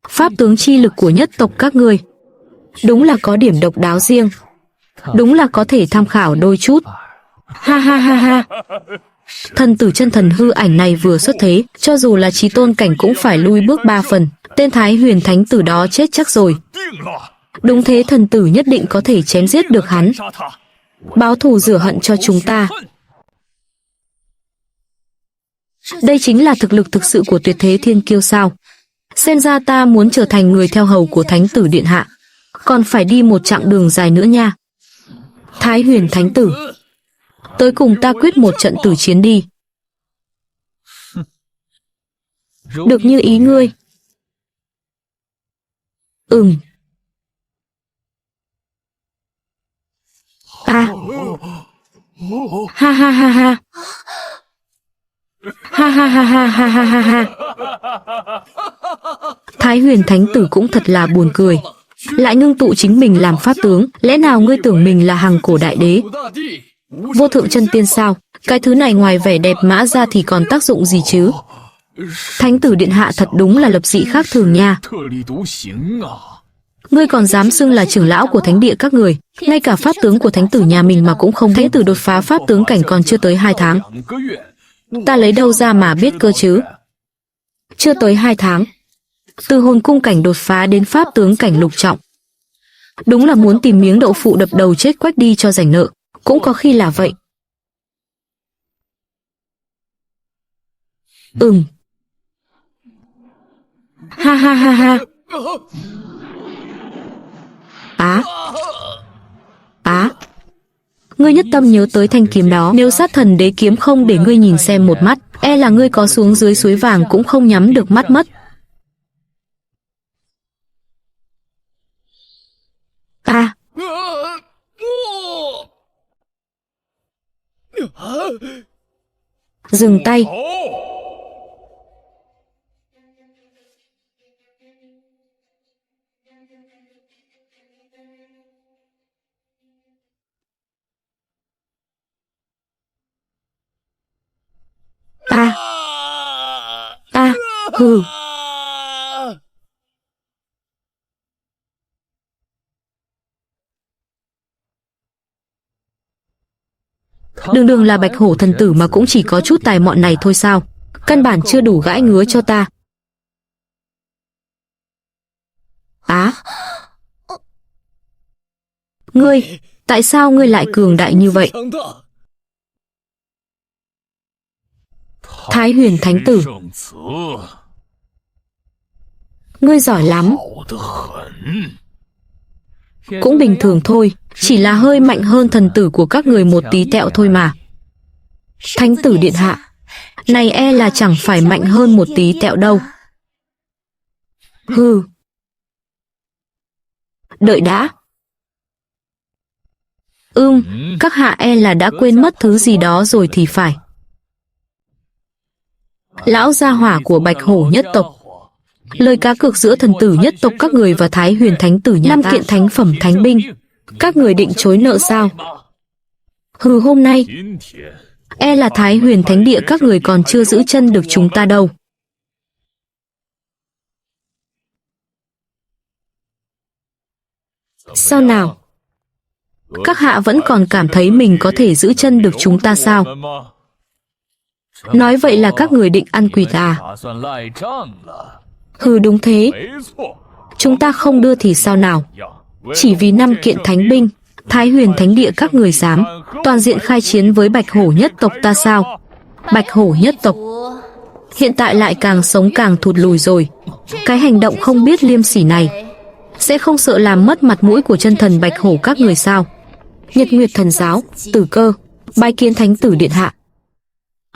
Pháp tướng chi lực của nhất tộc các ngươi đúng là có điểm độc đáo riêng. Đúng là có thể tham khảo đôi chút. Ha ha ha ha. Thần tử chân thần hư ảnh này vừa xuất thế, cho dù là chí tôn cảnh cũng phải lui bước 3 phần. Tên Thái Huyền Thánh Tử đó chết chắc rồi. Đúng thế, thần tử nhất định có thể chém giết được hắn, báo thù rửa hận cho chúng ta. Đây chính là thực lực thực sự của tuyệt thế thiên kiêu sao? Xem ra ta muốn trở thành người theo hầu của Thánh Tử điện hạ, còn phải đi một chặng đường dài nữa nha. Thái Huyền Thánh Tử, tới cùng ta quyết một trận tử chiến đi. Được như ý ngươi. À. Ha ha ha ha. Ha ha ha ha ha ha ha ha. Thái Huyền Thánh Tử cũng thật là buồn cười. Lại ngưng tụ chính mình làm pháp tướng. Lẽ nào ngươi tưởng mình là hằng cổ đại đế, vô thượng chân tiên sao? Cái thứ này ngoài vẻ đẹp mã ra thì còn tác dụng gì chứ? Thánh Tử điện hạ thật đúng là lập dị khác thường nha. Ngươi còn dám xưng là trưởng lão của thánh địa các người, ngay cả pháp tướng của thánh tử nhà mình mà cũng không. Thánh tử đột phá pháp tướng cảnh còn chưa tới 2 tháng. Ta lấy đâu ra mà biết cơ chứ? Chưa tới 2 tháng, từ hồn cung cảnh đột phá đến pháp tướng cảnh lục trọng. Đúng là muốn tìm miếng đậu phụ đập đầu chết quách đi cho rảnh nợ. Cũng có khi là vậy. Ha ha ha ha. Ngươi nhất tâm nhớ tới thanh kiếm đó. Nếu sát thần đế kiếm không để ngươi nhìn xem một mắt, e là ngươi có xuống dưới suối vàng cũng không nhắm được mắt mất. Dừng tay. Hừ. Đường là Bạch Hổ thần tử mà cũng chỉ có chút tài mọn này thôi sao? Căn bản chưa đủ gãi ngứa cho ta. Ngươi, tại sao ngươi lại cường đại như vậy? Thái Huyền Thánh Tử, ngươi giỏi lắm. Cũng bình thường thôi, chỉ là hơi mạnh hơn thần tử của các người một tí tẹo thôi mà. Thánh tử điện hạ, này e là chẳng phải mạnh hơn một tí tẹo đâu. Hừ. Đợi đã. Các hạ e là đã quên mất thứ gì đó rồi thì phải. Lão gia hỏa của Bạch Hổ nhất tộc, lời cá cược giữa thần tử nhất tộc các người và Thái Huyền Thánh Tử nhà 5 kiện thánh phẩm thánh binh, các người định chối nợ sao? Hừ, hôm nay e là Thái Huyền Thánh Địa các người còn chưa giữ chân được chúng ta đâu. Sao nào? Các hạ vẫn còn cảm thấy mình có thể giữ chân được chúng ta sao? Nói vậy là các người định ăn quỵt à? Hừ, đúng thế. Chúng ta không đưa thì sao nào? Chỉ vì 5 kiện thánh binh, Thái Huyền Thánh Địa các người dám toàn diện khai chiến với Bạch Hổ nhất tộc ta sao? Bạch Hổ nhất tộc hiện tại lại càng sống càng thụt lùi rồi. Cái hành động không biết liêm sỉ này sẽ không sợ làm mất mặt mũi của chân thần Bạch Hổ các người sao? Nhật Nguyệt Thần Giáo, Tử Cơ, bái kiến Thánh Tử điện hạ.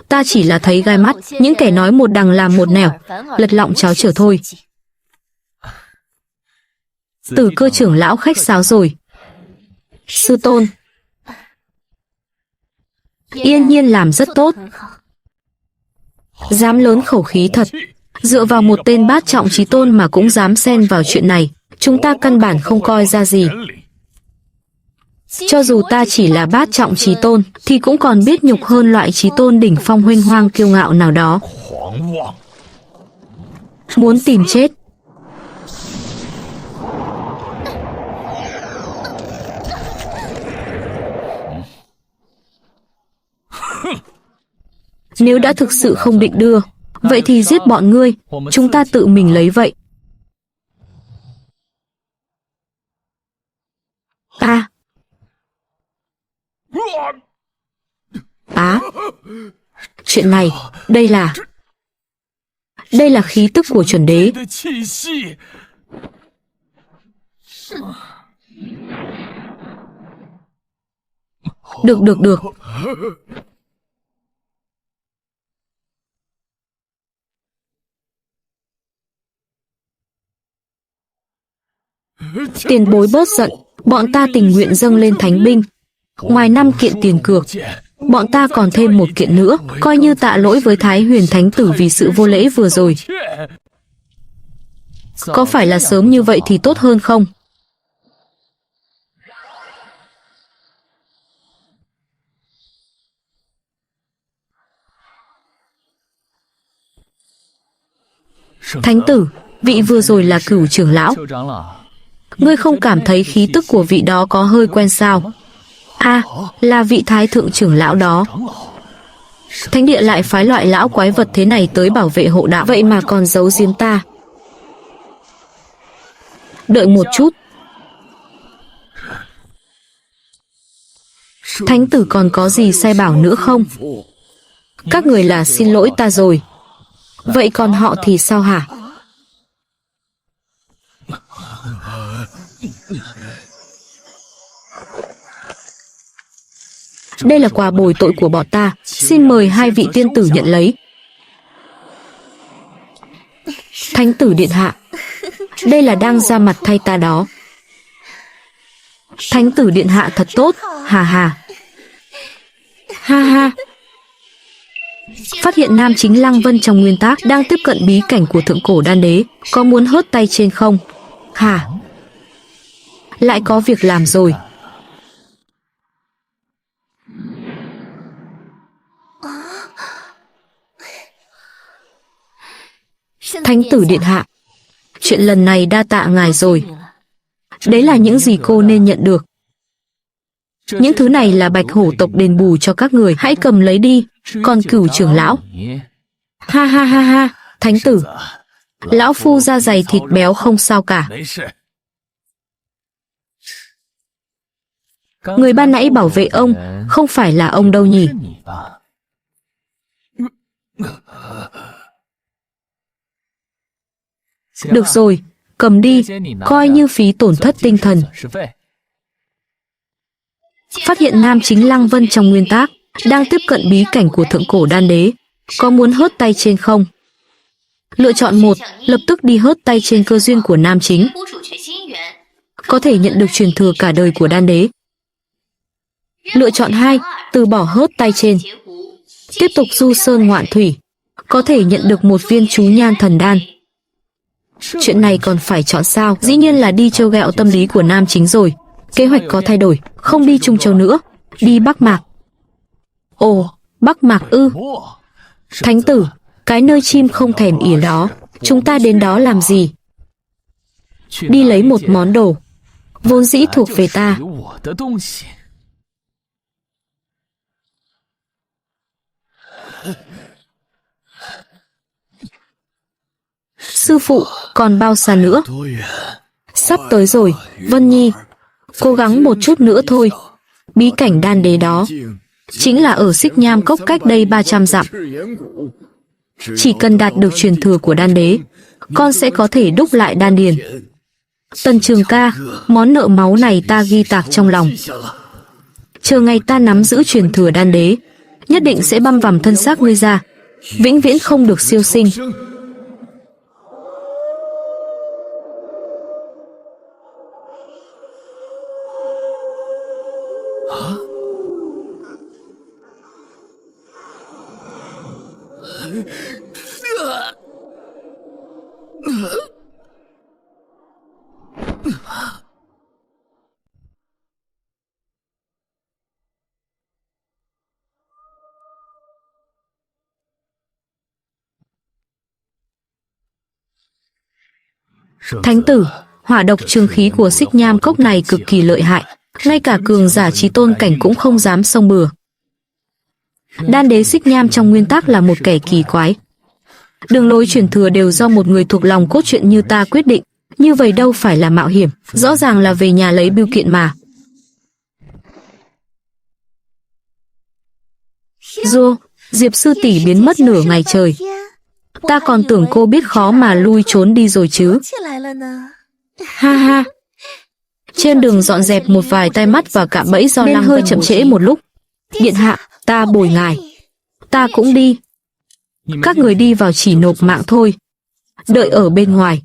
Ta chỉ là thấy gai mắt, những kẻ nói một đằng làm một nẻo, lật lọng cháo trở thôi. Tử Cơ trưởng lão khách sáo rồi. Sư tôn, yên nhiên làm rất tốt. Dám lớn khẩu khí thật. Dựa vào một tên bát trọng chí tôn mà cũng dám xen vào chuyện này, chúng ta căn bản không coi ra gì. Cho dù ta chỉ là bát trọng chí tôn, thì cũng còn biết nhục hơn loại chí tôn đỉnh phong huênh hoang kiêu ngạo nào đó. Muốn tìm chết. Nếu đã thực sự không định đưa, vậy thì giết bọn ngươi, chúng ta tự mình lấy vậy. Chuyện này, đây là khí tức của chuẩn đế. Được. Tiền bối bớt giận, bọn ta tình nguyện dâng lên thánh binh. Ngoài 5 kiện tiền cược, bọn ta còn thêm 1 kiện nữa, coi như tạ lỗi với Thái Huyền Thánh Tử vì sự vô lễ vừa rồi. Có phải là sớm như vậy thì tốt hơn không? Thánh tử, vị vừa rồi là Cửu trưởng lão. Ngươi không cảm thấy khí tức của vị đó có hơi quen sao? Là vị Thái thượng trưởng lão đó. Thánh địa lại phái loại lão quái vật thế này tới bảo vệ hộ đạo, vậy mà còn giấu giếm ta. Đợi một chút. Thánh tử còn có gì sai bảo nữa không? Các người là xin lỗi ta rồi. Vậy còn họ thì sao hả? Đây là quà bồi tội của bọn ta, xin mời 2 vị tiên tử nhận lấy. Thánh tử điện hạ, đây là đang ra mặt thay ta đó. Thánh tử điện hạ thật tốt, ha ha. Phát hiện nam chính Lăng Vân trong nguyên tắc đang tiếp cận bí cảnh của thượng cổ đan đế, có muốn hớt tay trên không? Hả? Lại có việc làm rồi. Thánh tử điện hạ, chuyện lần này đa tạ ngài rồi. Đấy là những gì cô nên nhận được. Những thứ này là Bạch Hổ tộc đền bù cho các người, hãy cầm lấy đi. Còn Cửu trưởng lão, ha, thánh tử, lão phu da dày thịt béo không sao cả. Người ban nãy bảo vệ ông không phải là ông đâu nhỉ? Được rồi, cầm đi, coi như phí tổn thất tinh thần. Phát hiện nam chính Lăng Vân trong nguyên tắc đang tiếp cận bí cảnh của thượng cổ đan đế, có muốn hớt tay trên không? Lựa chọn 1, lập tức đi hớt tay trên cơ duyên của nam chính, có thể nhận được truyền thừa cả đời của đan đế. Lựa chọn 2, từ bỏ hớt tay trên, tiếp tục du sơn ngoạn thủy, có thể nhận được 1 viên chú nhan thần đan. Chuyện này còn phải chọn sao? Dĩ nhiên là đi trêu ghẹo tâm lý của nam chính rồi. Kế hoạch có thay đổi, không đi Trung Châu nữa, đi Bắc Mạc. Ồ, Bắc Mạc ư? Thánh tử, cái nơi chim không thèm ỉa đó, chúng ta đến đó làm gì? Đi lấy một món đồ, vốn dĩ thuộc về ta. Sư phụ, còn bao xa nữa? Sắp tới rồi, Vân Nhi. Cố gắng một chút nữa thôi. Bí cảnh đan đế đó chính là ở Xích Nham Cốc cách đây 300 dặm. Chỉ cần đạt được truyền thừa của đan đế, con sẽ có thể đúc lại đan điền. Tần Trường ca, món nợ máu này ta ghi tạc trong lòng. Chờ ngày ta nắm giữ truyền thừa đan đế, nhất định sẽ băm vằm thân xác ngươi ra, vĩnh viễn không được siêu sinh. Thánh tử, hỏa độc trường khí của Xích Nham Cốc này cực kỳ lợi hại, ngay cả cường giả chí tôn cảnh cũng không dám xông bừa. Đan đế Xích Nham trong nguyên tắc là một kẻ kỳ quái. Đường lối truyền thừa đều do một người thuộc lòng cốt truyện như ta quyết định, như vậy đâu phải là mạo hiểm, rõ ràng là về nhà lấy bưu kiện mà. Dô, Diệp sư tỷ biến mất nửa ngày trời. Ta còn tưởng cô biết khó mà lui trốn đi rồi chứ. Ha ha. Trên đường dọn dẹp một vài tai mắt và cạm bẫy do Lăng hơi chậm trễ một lúc. Điện hạ, ta bồi ngài. Ta cũng đi. Các người đi vào chỉ nộp mạng thôi. Đợi ở bên ngoài.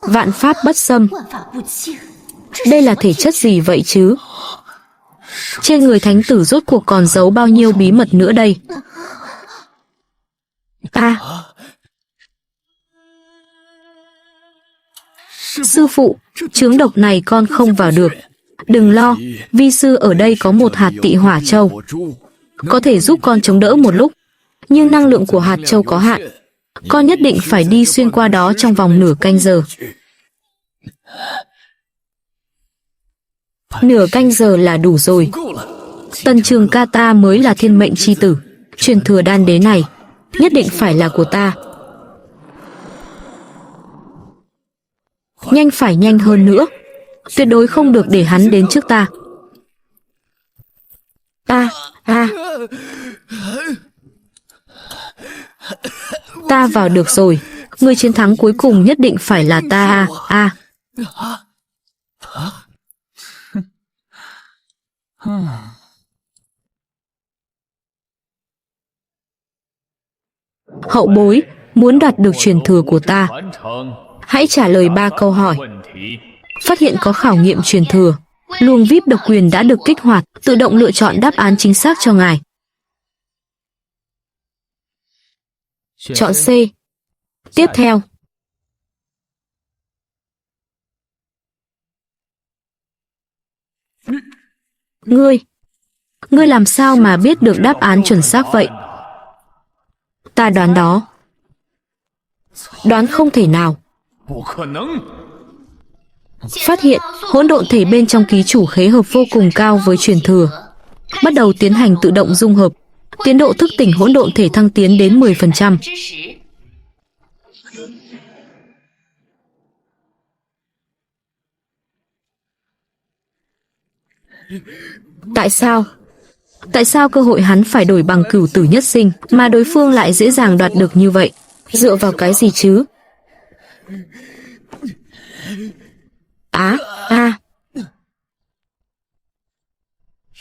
Vạn pháp bất xâm. Đây là thể chất gì vậy chứ? Trên người thánh tử rốt cuộc còn giấu bao nhiêu bí mật nữa đây? Sư phụ, chướng độc này con không vào được. Đừng lo, vi sư ở đây có một hạt tị hỏa châu. Có thể giúp con chống đỡ một lúc. Nhưng năng lượng của hạt châu có hạn. Con nhất định phải đi xuyên qua đó trong vòng nửa canh giờ. Nửa canh giờ là đủ rồi. Tần Trường ca ta mới là thiên mệnh chi tử. Truyền thừa đan đế này nhất định phải là của ta. Nhanh, phải nhanh hơn nữa. Tuyệt đối không được để hắn đến trước ta. Ta vào được rồi. Người chiến thắng cuối cùng nhất định phải là ta. Hậu bối, muốn đạt được truyền thừa của ta, hãy trả lời 3 câu hỏi. Phát hiện có khảo nghiệm truyền thừa. Luồng VIP độc quyền đã được kích hoạt, tự động lựa chọn đáp án chính xác cho ngài. Chọn C. Tiếp theo. Ngươi làm sao mà biết được đáp án chuẩn xác vậy? Ta đoán đó. Đoán không thể nào. Phát hiện hỗn độn thể bên trong ký chủ khế hợp vô cùng cao với truyền thừa. Bắt đầu tiến hành tự động dung hợp. Tiến độ thức tỉnh hỗn độn thể thăng tiến đến 10%. Tại sao? Tại sao cơ hội hắn phải đổi bằng cửu tử nhất sinh, mà đối phương lại dễ dàng đoạt được như vậy? Dựa vào cái gì chứ?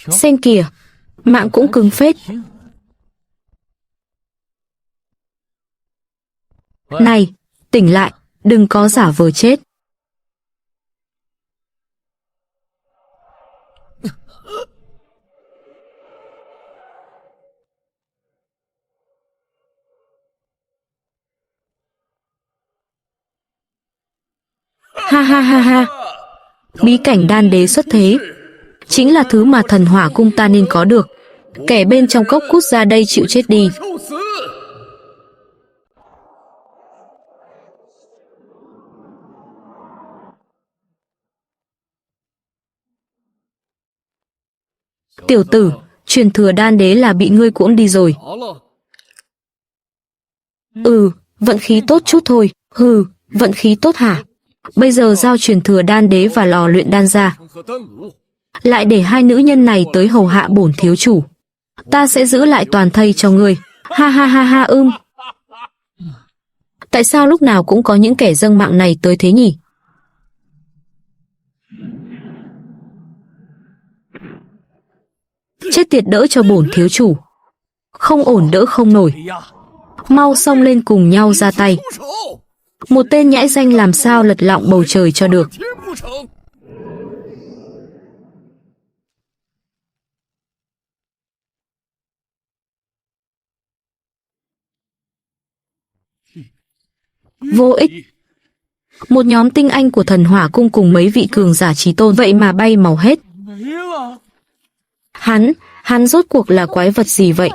Xem kìa, mạng cũng cứng phết. Này, tỉnh lại, đừng có giả vờ chết. Ha. Bí cảnh đan đế xuất thế chính là thứ mà thần hỏa cung ta nên có được. Kẻ bên trong cốc cút ra đây chịu chết đi. Tiểu tử, truyền thừa đan đế là bị ngươi cuỗng đi rồi. Vận khí tốt chút thôi. Vận khí tốt hả? Bây giờ giao truyền thừa đan đế và lò luyện đan ra. Lại để 2 nữ nhân này tới hầu hạ bổn thiếu chủ. Ta sẽ giữ lại toàn thây cho ngươi. Ha. Tại sao lúc nào cũng có những kẻ dâng mạng này tới thế nhỉ? Chết tiệt, đỡ cho bổn thiếu chủ. Không ổn, đỡ không nổi. Mau xông lên cùng nhau ra tay. Một tên nhãi danh làm sao lật lọng bầu trời cho được. Vô ích. Một nhóm tinh anh của thần hỏa cung cùng mấy vị cường giả chí tôn vậy mà bay màu hết. Hắn rốt cuộc là quái vật gì vậy?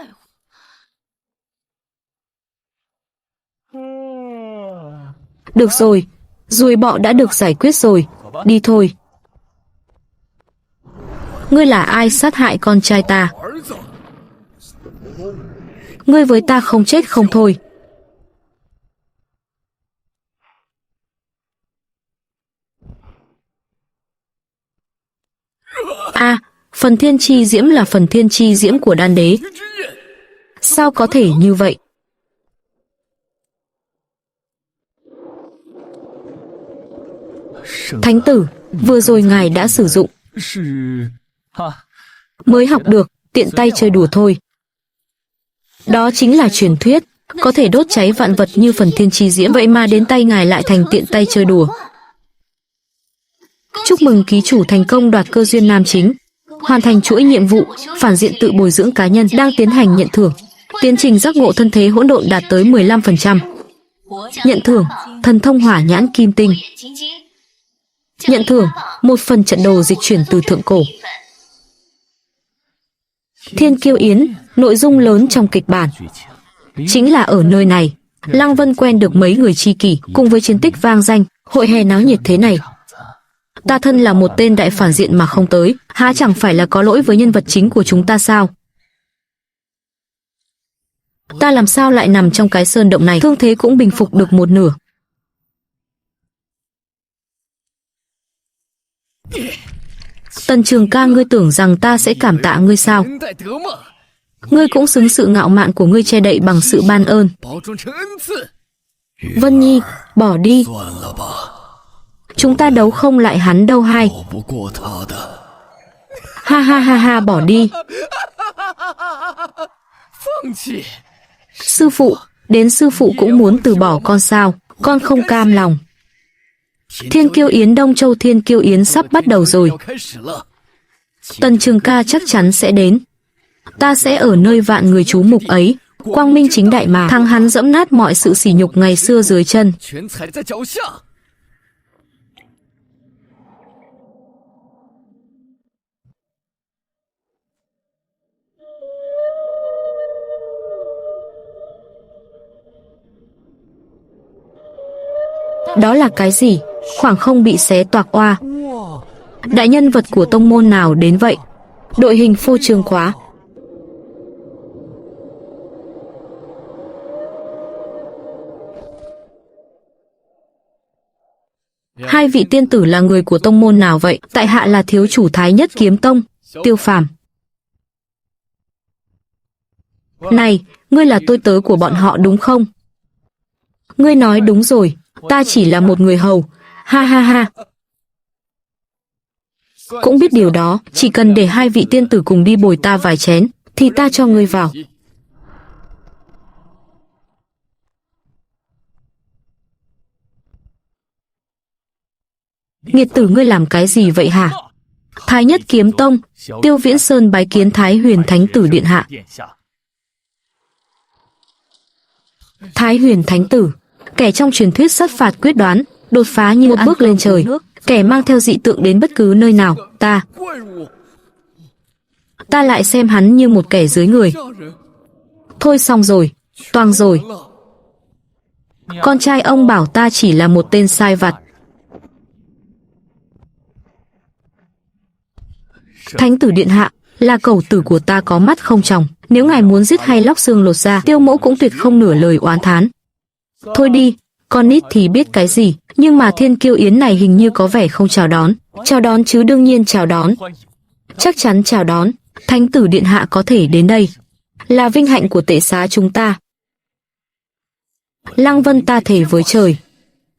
Được rồi, ruồi bọ đã được giải quyết rồi, đi thôi. Ngươi là ai sát hại con trai ta? Ngươi với ta không chết không thôi. À, phần thiên chi diễm là phần thiên chi diễm của đan đế. Sao có thể như vậy? Thánh tử, vừa rồi ngài đã sử dụng. Mới học được, tiện tay chơi đùa thôi. Đó chính là truyền thuyết, có thể đốt cháy vạn vật như phần thiên chi diễm, vậy mà đến tay ngài lại thành tiện tay chơi đùa. Chúc mừng ký chủ thành công đoạt cơ duyên nam chính, hoàn thành chuỗi nhiệm vụ, phản diện tự bồi dưỡng cá nhân đang tiến hành nhận thưởng. Tiến trình giác ngộ thân thế hỗn độn đạt tới 15%. Nhận thưởng, thần thông hỏa nhãn kim tinh. Nhận thưởng, một phần trận đồ dịch chuyển từ thượng cổ. Thiên Kiêu Yến, nội dung lớn trong kịch bản. Chính là ở nơi này, Lăng Vân quen được mấy người tri kỷ, cùng với chiến tích vang danh, hội hè náo nhiệt thế này. Ta thân là một tên đại phản diện mà không tới, há chẳng phải là có lỗi với nhân vật chính của chúng ta sao? Ta làm sao lại nằm trong cái sơn động này, thương thế cũng bình phục được một nửa. Tần Trường Ca, ngươi tưởng rằng ta sẽ cảm tạ ngươi sao? Ngươi cũng xứng sự ngạo mạn của ngươi che đậy bằng sự ban ơn. Vân Nhi, bỏ đi. Chúng ta đấu không lại hắn đâu hai. Ha ha ha ha, bỏ đi. Sư phụ, đến sư phụ cũng muốn từ bỏ con sao? Con không cam lòng. Thiên Kiêu Yến Đông Châu, Thiên Kiêu Yến sắp bắt đầu rồi. Tần Trường Ca chắc chắn sẽ đến. Ta sẽ ở nơi vạn người chú mục ấy, quang minh chính đại mà, thằng hắn dẫm nát mọi sự sỉ nhục ngày xưa dưới chân. Đó là cái gì? Khoảng không bị xé toạc oa. Đại nhân vật của tông môn nào đến vậy? Đội hình phô trương quá. Hai vị tiên tử là người của tông môn nào vậy? Tại hạ là thiếu chủ Thái Nhất Kiếm Tông, Tiêu Phàm. Này, ngươi là tôi tớ của bọn họ đúng không? Ngươi nói đúng rồi, ta chỉ là một người hầu. Ha ha ha. Cũng biết điều đó, chỉ cần để hai vị tiên tử cùng đi bồi ta vài chén, thì ta cho ngươi vào. Nghiệt tử, ngươi làm cái gì vậy hả? Thái Nhất Kiếm Tông, Tiêu Viễn Sơn bái kiến Thái Huyền Thánh Tử điện hạ. Thái Huyền Thánh Tử, kẻ trong truyền thuyết sát phạt quyết đoán, đột phá như một bước lên trời, kẻ mang theo dị tượng đến bất cứ nơi nào, ta lại xem hắn như một kẻ dưới người. Thôi xong rồi, toang rồi. Con trai ông bảo ta chỉ là một tên sai vặt. Thánh tử điện hạ, là cẩu tử của ta có mắt không tròng, nếu ngài muốn giết hay lóc xương lột da, Tiêu mẫu cũng tuyệt không nửa lời oán thán. Thôi đi, con nít thì biết cái gì, nhưng mà Thiên Kiêu Yến này hình như có vẻ không chào đón. Chào đón chứ, đương nhiên chào đón. Chắc chắn chào đón, thánh tử điện hạ có thể đến đây, là vinh hạnh của tệ xá chúng ta. Lăng Vân, ta thề với trời,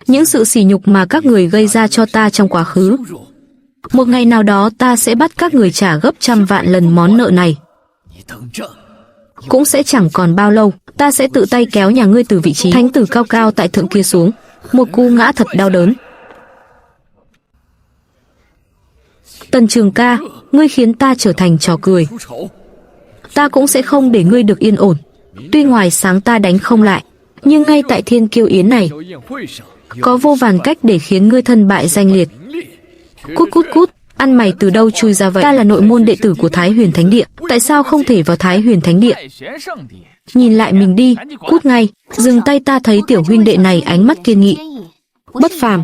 những sự sỉ nhục mà các người gây ra cho ta trong quá khứ, một ngày nào đó ta sẽ bắt các người trả gấp trăm vạn lần món nợ này. Cũng sẽ chẳng còn bao lâu, ta sẽ tự tay kéo nhà ngươi từ vị trí thánh tử cao cao tại thượng kia xuống, một cú ngã thật đau đớn. Tần Trường Ca, ngươi khiến ta trở thành trò cười. Ta cũng sẽ không để ngươi được yên ổn. Tuy ngoài sáng ta đánh không lại, nhưng ngay tại Thiên Kiêu Yến này, có vô vàn cách để khiến ngươi thân bại danh liệt. Cút cút cút, Ăn mày từ đâu chui ra vậy? Ta là nội môn đệ tử của Thái Huyền Thánh Địa, tại sao không thể vào Thái Huyền Thánh Địa? Nhìn lại mình đi, cút ngay. Dừng tay, ta thấy tiểu huynh đệ này ánh mắt kiên nghị, bất phàm.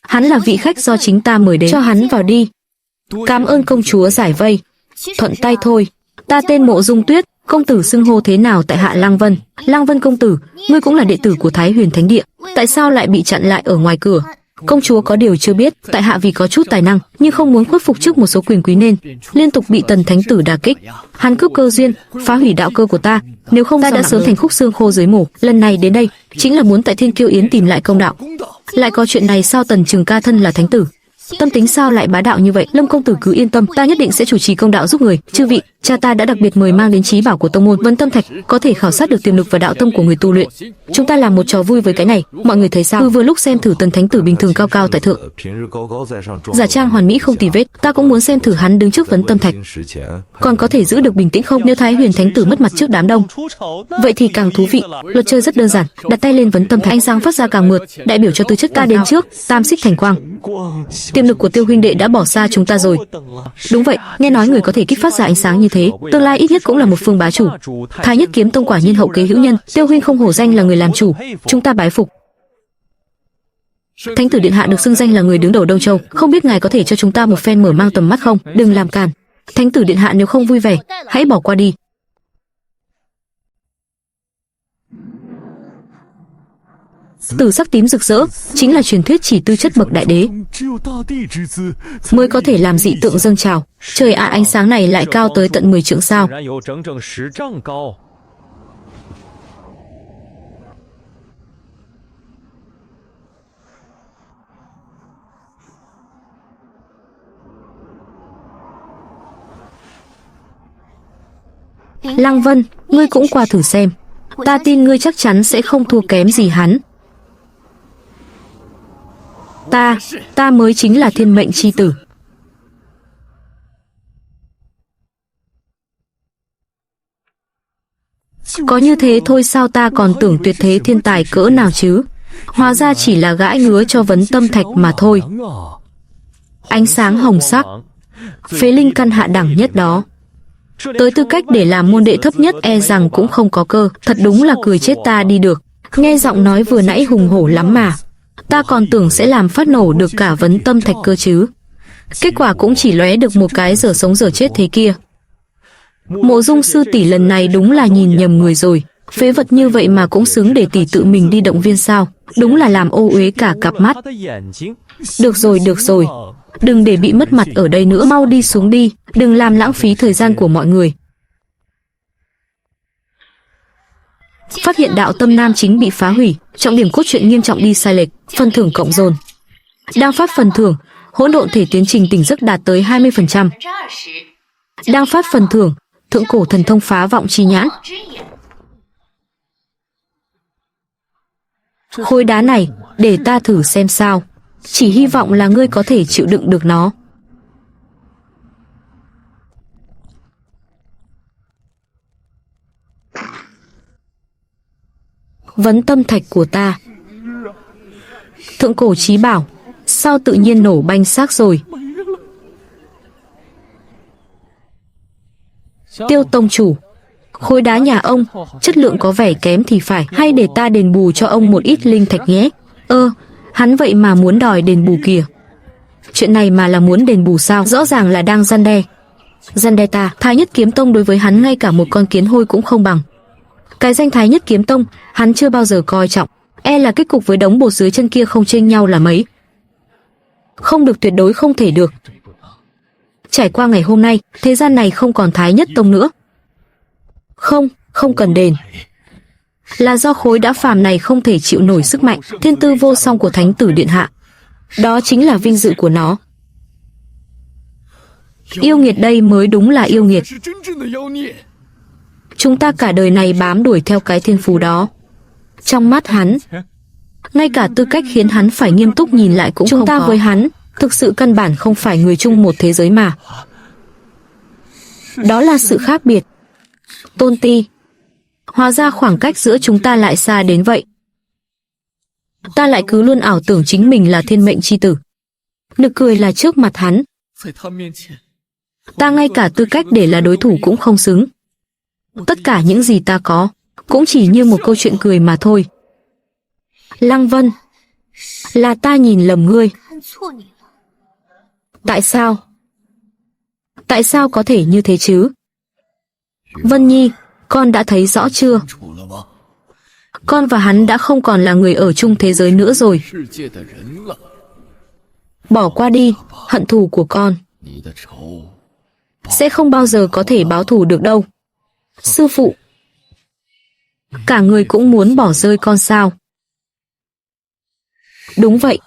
Hắn là vị khách do chính ta mời đến, cho hắn vào đi. Cảm ơn công chúa giải vây. Thuận tay thôi. Ta tên Mộ Dung Tuyết, công tử xưng hô thế nào tại hạ? Lăng Vân. Lăng Vân công tử, ngươi cũng là đệ tử của Thái Huyền Thánh Địa, tại sao lại bị chặn lại ở ngoài cửa? Công chúa có điều chưa biết, tại hạ vì có chút tài năng, nhưng không muốn khuất phục trước một số quyền quý nên liên tục bị Tần Thánh Tử đả kích. Hắn cướp cơ duyên, phá hủy đạo cơ của ta, nếu không ta đã sớm thành khúc xương khô dưới mổ. Lần này đến đây chính là muốn tại Thiên Kiêu Yến tìm lại công đạo. Lại có chuyện này sao? Tần Trường Ca thân là thánh tử, tâm tính sao lại bá đạo như vậy? Lâm công tử cứ yên tâm, ta nhất định sẽ chủ trì công đạo giúp người. Chư vị, cha ta đã đặc biệt mời mang đến trí bảo của tông môn Vân Tâm Thạch, có thể khảo sát được tiềm lực và đạo tâm của người tu luyện. Chúng ta làm một trò vui với cái này, mọi người thấy sao? Vừa lúc xem thử Tần Thánh Tử bình thường cao cao tại thượng, giả trang hoàn mỹ không tì vết, ta cũng muốn xem thử hắn đứng trước Vấn Tâm Thạch còn có thể giữ được bình tĩnh không. Nếu Thái Huyền Thánh Tử mất mặt trước đám đông, vậy thì càng thú vị. Luật chơi rất đơn giản, đặt tay lên Vấn Tâm Thạch, ánh sáng phát ra càng mượt, đại biểu cho tư chất. Ta đến trước, tam xích thành quang. Tiềm lực của Tiêu huynh đệ đã bỏ xa chúng ta rồi. Đúng vậy, nghe nói người có thể kích phát ra ánh sáng như thế, tương lai ít nhất cũng là một phương bá chủ. Thái Nhất Kiếm Tông quả nhiên hậu kế hữu nhân, Tiêu huynh không hổ danh là người làm chủ, chúng ta bái phục. Thánh tử điện hạ được xưng danh là người đứng đầu Đông Châu, không biết ngài có thể cho chúng ta một phen mở mang tầm mắt không? Đừng làm càn. Thánh tử điện hạ nếu không vui vẻ, hãy bỏ qua đi. Tử sắc tím rực rỡ chính là truyền thuyết chỉ tư chất bậc đại đế mới có thể làm dị tượng dâng trào. Trời ạ, ánh sáng này lại cao tới tận 10 trượng sao? Lăng Vân, ngươi cũng qua thử xem. Ta tin ngươi chắc chắn sẽ không thua kém gì hắn. Ta mới chính là thiên mệnh chi tử. Có như thế thôi sao? Ta còn tưởng tuyệt thế thiên tài cỡ nào chứ. Hóa ra chỉ là gãi ngứa cho Vấn Tâm Thạch mà thôi. Ánh sáng hồng sắc, phế linh căn hạ đẳng nhất đó, tới tư cách để làm môn đệ thấp nhất e rằng cũng không có cơ. Thật đúng là cười chết ta đi được. Nghe giọng nói vừa nãy hùng hổ lắm mà. Ta còn tưởng sẽ làm phát nổ được cả Vấn Tâm Thạch cơ chứ. Kết quả cũng chỉ lóe được một cái dở sống dở chết thế kia. Mộ Dung sư tỷ lần này đúng là nhìn nhầm người rồi. Phế vật như vậy mà cũng xứng để tỷ tự mình đi động viên sao? Đúng là làm ô uế cả cặp mắt. Được rồi, đừng để bị mất mặt ở đây nữa, mau đi xuống đi, đừng làm lãng phí thời gian của mọi người. Phát hiện đạo tâm nam chính bị phá hủy, trọng điểm cốt truyện nghiêm trọng đi sai lệch, phần thưởng cộng dồn. Đang phát phần thưởng, hỗn độn thể tiến trình tỉnh giấc đạt tới 20%. Đang phát phần thưởng, thượng cổ thần thông phá vọng chi nhãn. Khối đá này, để ta thử xem sao. Chỉ hy vọng là ngươi có thể chịu đựng được nó. Vấn Tâm Thạch của ta, thượng cổ chí bảo, sao tự nhiên nổ banh xác rồi? Tiêu tông chủ, khối đá nhà ông chất lượng có vẻ kém thì phải, hay để ta đền bù cho ông một ít linh thạch nhé? Hắn vậy mà muốn đòi đền bù kìa. Chuyện này mà là muốn đền bù sao? Rõ ràng là đang răn đe. Răn đe ta. Thái Nhất Kiếm Tông đối với hắn ngay cả một con kiến hôi cũng không bằng. Cái danh Thái Nhất Kiếm Tông hắn chưa bao giờ coi trọng. E là kết cục với đống bột dưới chân kia không chênh nhau là mấy. Không được, tuyệt đối không thể được. Trải qua ngày hôm nay, thế gian này không còn Thái Nhất Tông nữa. Không cần đền. Là do khối đá phàm này không thể chịu nổi sức mạnh thiên tư vô song của Thánh tử điện hạ. Đó chính là vinh dự của nó. Yêu nghiệt đây mới đúng là yêu nghiệt. Chúng ta cả đời này bám đuổi theo cái thiên phú đó. Trong mắt hắn, ngay cả tư cách khiến hắn phải nghiêm túc nhìn lại cũng không có. Chúng ta với hắn thực sự căn bản không phải người chung một thế giới mà. Đó là sự khác biệt. Tôn Ti, hóa ra khoảng cách giữa chúng ta lại xa đến vậy. Ta lại cứ luôn ảo tưởng chính mình là thiên mệnh chi tử. Nực cười là trước mặt hắn, Ta ngay cả tư cách để là đối thủ cũng không xứng. Tất cả những gì ta có cũng chỉ như một câu chuyện cười mà thôi. Lăng Vân, là ta nhìn lầm ngươi. Tại sao? Tại sao có thể như thế chứ? Vân Nhi, con đã thấy rõ chưa? Con và hắn đã không còn là người ở chung thế giới nữa rồi. Bỏ qua đi, hận thù của con sẽ không bao giờ có thể báo thù được đâu. Sư phụ, cả người cũng muốn bỏ rơi con sao? Đúng vậy.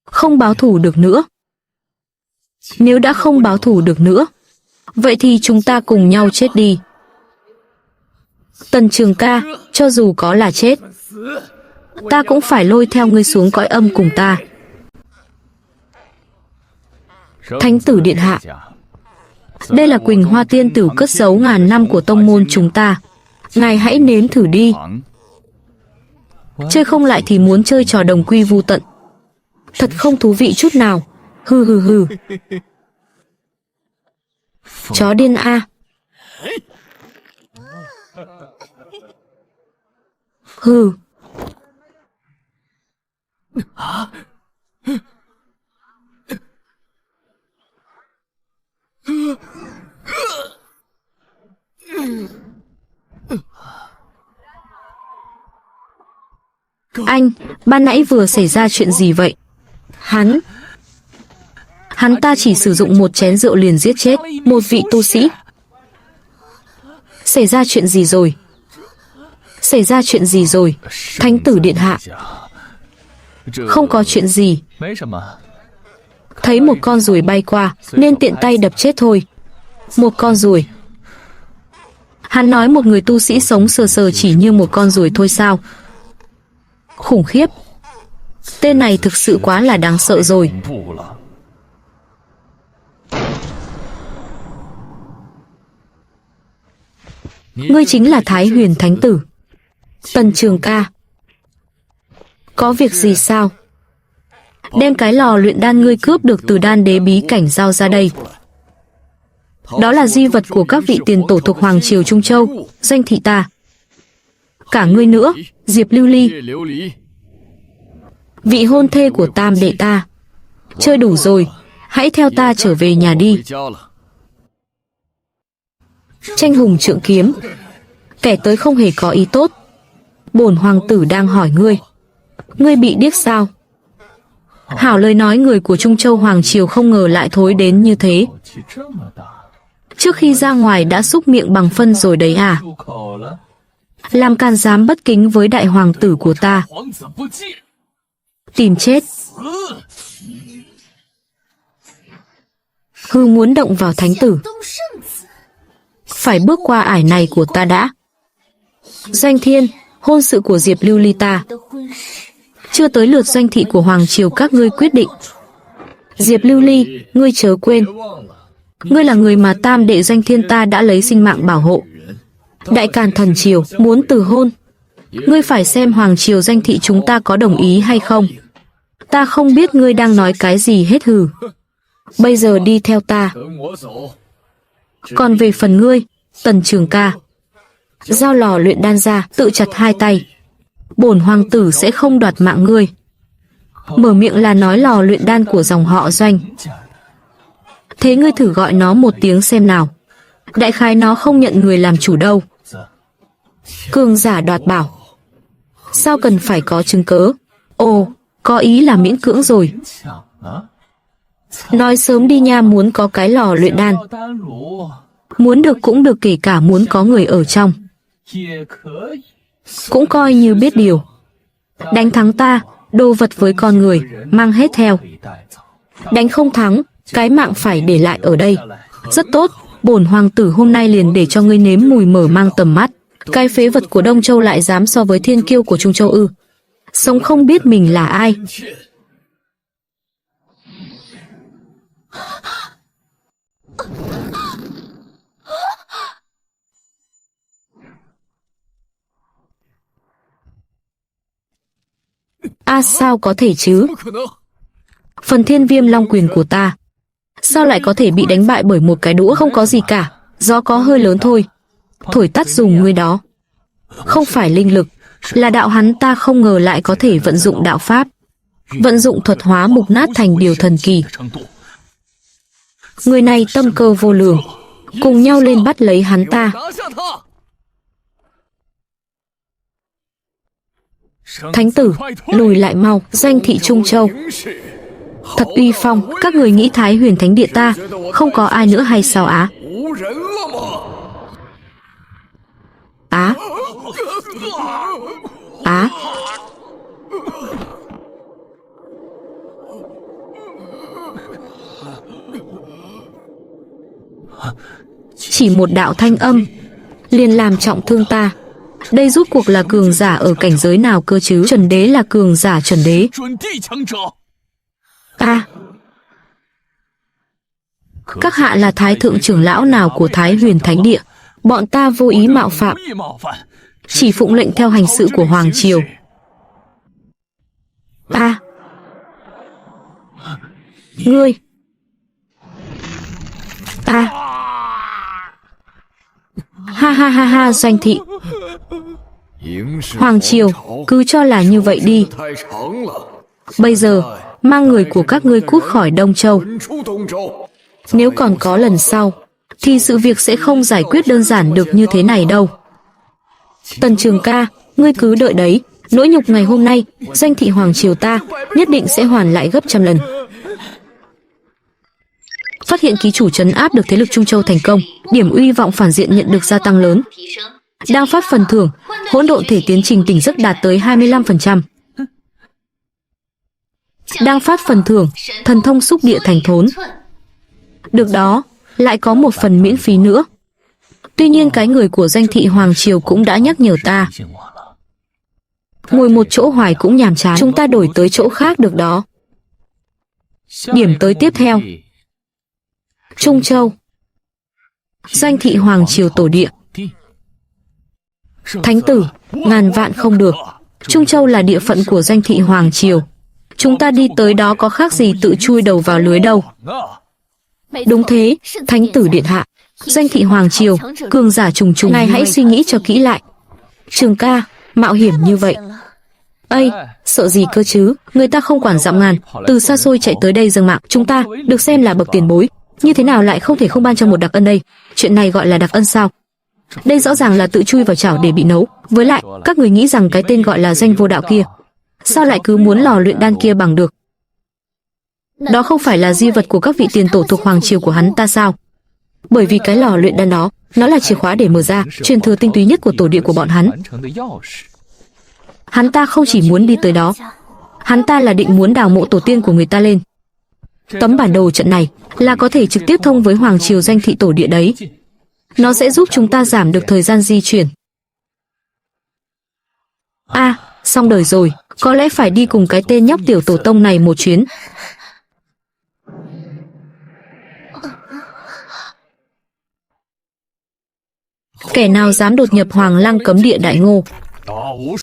Không báo thù được nữa. Nếu đã không báo thù được nữa, vậy thì chúng ta cùng nhau chết đi. Tần Trường ca, cho dù có là chết, ta cũng phải lôi theo ngươi xuống cõi âm cùng ta. Thánh tử điện hạ, đây là Quỳnh Hoa Tiên Tử cất giấu ngàn năm của tông môn chúng ta. Ngài hãy nếm thử đi. Chơi không lại thì muốn chơi trò đồng quy vu tận. Thật không thú vị chút nào. Hừ hừ hừ. Chó điên a. Hừ. Anh, ban nãy vừa xảy ra chuyện gì vậy? Hắn ta chỉ sử dụng một chén rượu liền giết chết một vị tu sĩ. Xảy ra chuyện gì rồi? Xảy ra chuyện gì rồi? Thánh tử điện hạ. Không có chuyện gì. Thấy một con ruồi bay qua nên tiện tay đập chết thôi. Một con ruồi. Hắn nói một người tu sĩ sống sờ sờ chỉ như một con ruồi thôi sao? Khủng khiếp. Tên này thực sự quá là đáng sợ rồi. Ngươi chính là Thái Huyền Thánh Tử. Tần Trường ca. Có việc gì sao? Đem cái lò luyện đan ngươi cướp được từ đan đế bí cảnh giao ra đây. Đó là di vật của các vị tiền tổ thuộc Hoàng Triều Trung Châu, danh thị ta. Cả ngươi nữa, Diệp Lưu Ly. Vị hôn thê của tam đệ ta. Chơi đủ rồi, hãy theo ta trở về nhà đi. Tranh hùng trượng kiếm. Kẻ tới không hề có ý tốt. Bổn hoàng tử đang hỏi ngươi. Ngươi bị điếc sao? Hảo lời nói người của Trung Châu Hoàng Triều không ngờ lại thối đến như thế. Trước khi ra ngoài đã xúc miệng bằng phân rồi đấy à? Làm can dám bất kính với đại hoàng tử của ta. Tìm chết. Hư muốn động vào thánh tử. Phải bước qua ải này của ta đã. Doanh Thiên, hôn sự của Diệp Lưu Ly ta. Chưa tới lượt doanh thị của Hoàng Triều các ngươi quyết định. Diệp Lưu Ly, ngươi chớ quên. Ngươi là người mà tam đệ Doanh Thiên ta đã lấy sinh mạng bảo hộ. Đại Càn Thần Triều muốn từ hôn. Ngươi phải xem Hoàng Triều danh thị chúng ta có đồng ý hay không. Ta không biết ngươi đang nói cái gì hết hừ. Bây giờ đi theo ta. Còn về phần ngươi, Tần Trường ca, giao lò luyện đan ra, tự chặt hai tay. Bổn hoàng tử sẽ không đoạt mạng ngươi. Mở miệng là nói lò luyện đan của dòng họ Doanh. Thế ngươi thử gọi nó một tiếng xem nào. Đại khái nó không nhận người làm chủ đâu. Cường giả đoạt bảo. Sao cần phải có chứng cớ? Ồ, có ý là miễn cưỡng rồi. Nói sớm đi nha, muốn có cái lò luyện đan. Muốn được cũng được, kể cả muốn có người ở trong. Cũng coi như biết điều. Đánh thắng ta, đồ vật với con người, mang hết theo. Đánh không thắng, cái mạng phải để lại ở đây. Rất tốt, bổn hoàng tử hôm nay liền để cho ngươi nếm mùi mở mang tầm mắt. Cái phế vật của Đông Châu lại dám so với thiên kiêu của Trung Châu ư? Sống không biết mình là ai. Sao có thể chứ? Phần Thiên Viêm Long Quyền của ta Sao lại có thể bị đánh bại bởi một cái đũa? Không có gì cả, gió có hơi lớn thôi. Thổi tắt dùng ngươi đó. Không phải linh lực, là đạo hắn ta không ngờ lại có thể vận dụng đạo pháp. Vận dụng thuật hóa mục nát thành điều thần kỳ. Người này tâm cơ vô lường, cùng nhau lên bắt lấy hắn ta. Thánh tử, lùi lại mau, danh thị Trung Châu. Thật uy phong, các người nghĩ Thái Huyền Thánh Địa ta không có ai nữa hay sao á? Á? Á? Chỉ một đạo thanh âm liền làm trọng thương ta. Đây rút cuộc là cường giả ở cảnh giới nào cơ chứ? Chuẩn đế là cường giả chuẩn đế. À, các hạ là thái thượng trưởng lão nào của Thái Huyền Thánh Địa? Bọn ta vô ý mạo phạm, chỉ phụng lệnh theo hành sự của Hoàng Triều. À, ngươi. À, ha ha ha ha, Doanh thị. Hoàng Triều, cứ cho là như vậy đi. Bây giờ, mang người của các ngươi cút khỏi Đông Châu. Nếu còn có lần sau, thì sự việc sẽ không giải quyết đơn giản được như thế này đâu. Tần Trường ca, ngươi cứ đợi đấy. Nỗi nhục ngày hôm nay, Doanh thị Hoàng Triều ta nhất định sẽ hoàn lại gấp trăm lần. Phát hiện ký chủ trấn áp được thế lực Trung Châu thành công, điểm uy vọng phản diện nhận được gia tăng lớn. Đang phát phần thưởng, hỗn độn thể tiến trình tỉnh giấc đạt tới 25%. Đang phát phần thưởng, thần thông xúc địa thành thốn. Được đó, lại có một phần miễn phí nữa. Tuy nhiên cái người của Danh thị Hoàng Triều cũng đã nhắc nhở ta. Ngồi một chỗ hoài cũng nhàm chán, chúng ta đổi tới chỗ khác được đó. Điểm tới tiếp theo. Trung Châu. Danh thị Hoàng Triều tổ địa. Thánh tử, ngàn vạn không được. Trung Châu là địa phận của Danh thị Hoàng Triều. Chúng ta đi tới đó có khác gì tự chui đầu vào lưới đâu. Đúng thế, Thánh tử điện hạ. Danh thị Hoàng Triều, cường giả trùng trùng. Ngài hãy suy nghĩ cho kỹ lại. Trường ca, mạo hiểm như vậy. Ây, sợ gì cơ chứ, người ta không quản dặm ngàn, từ xa xôi chạy tới đây dâng mạng. Chúng ta được xem là bậc tiền bối, như thế nào lại không thể không ban cho một đặc ân đây? Chuyện này gọi là đặc ân sao? Đây rõ ràng là tự chui vào chảo để bị nấu. Với lại, các người nghĩ rằng cái tên gọi là Danh vô đạo kia, sao lại cứ muốn lò luyện đan kia bằng được? Đó không phải là di vật của các vị tiền tổ thuộc Hoàng Triều của hắn ta sao? Bởi vì cái lò luyện đan đó, nó là chìa khóa để mở ra truyền thừa tinh túy nhất của tổ địa của bọn hắn. Hắn ta không chỉ muốn đi tới đó, hắn ta là định muốn đào mộ tổ tiên của người ta lên. Tấm bản đồ trận này là có thể trực tiếp thông với Hoàng Triều Danh thị tổ địa đấy. Nó sẽ giúp chúng ta giảm được thời gian di chuyển. À, xong đời rồi, có lẽ phải đi cùng cái tên nhóc tiểu tổ tông này một chuyến. Kẻ nào dám đột nhập Hoàng Lăng cấm địa Đại Ngô,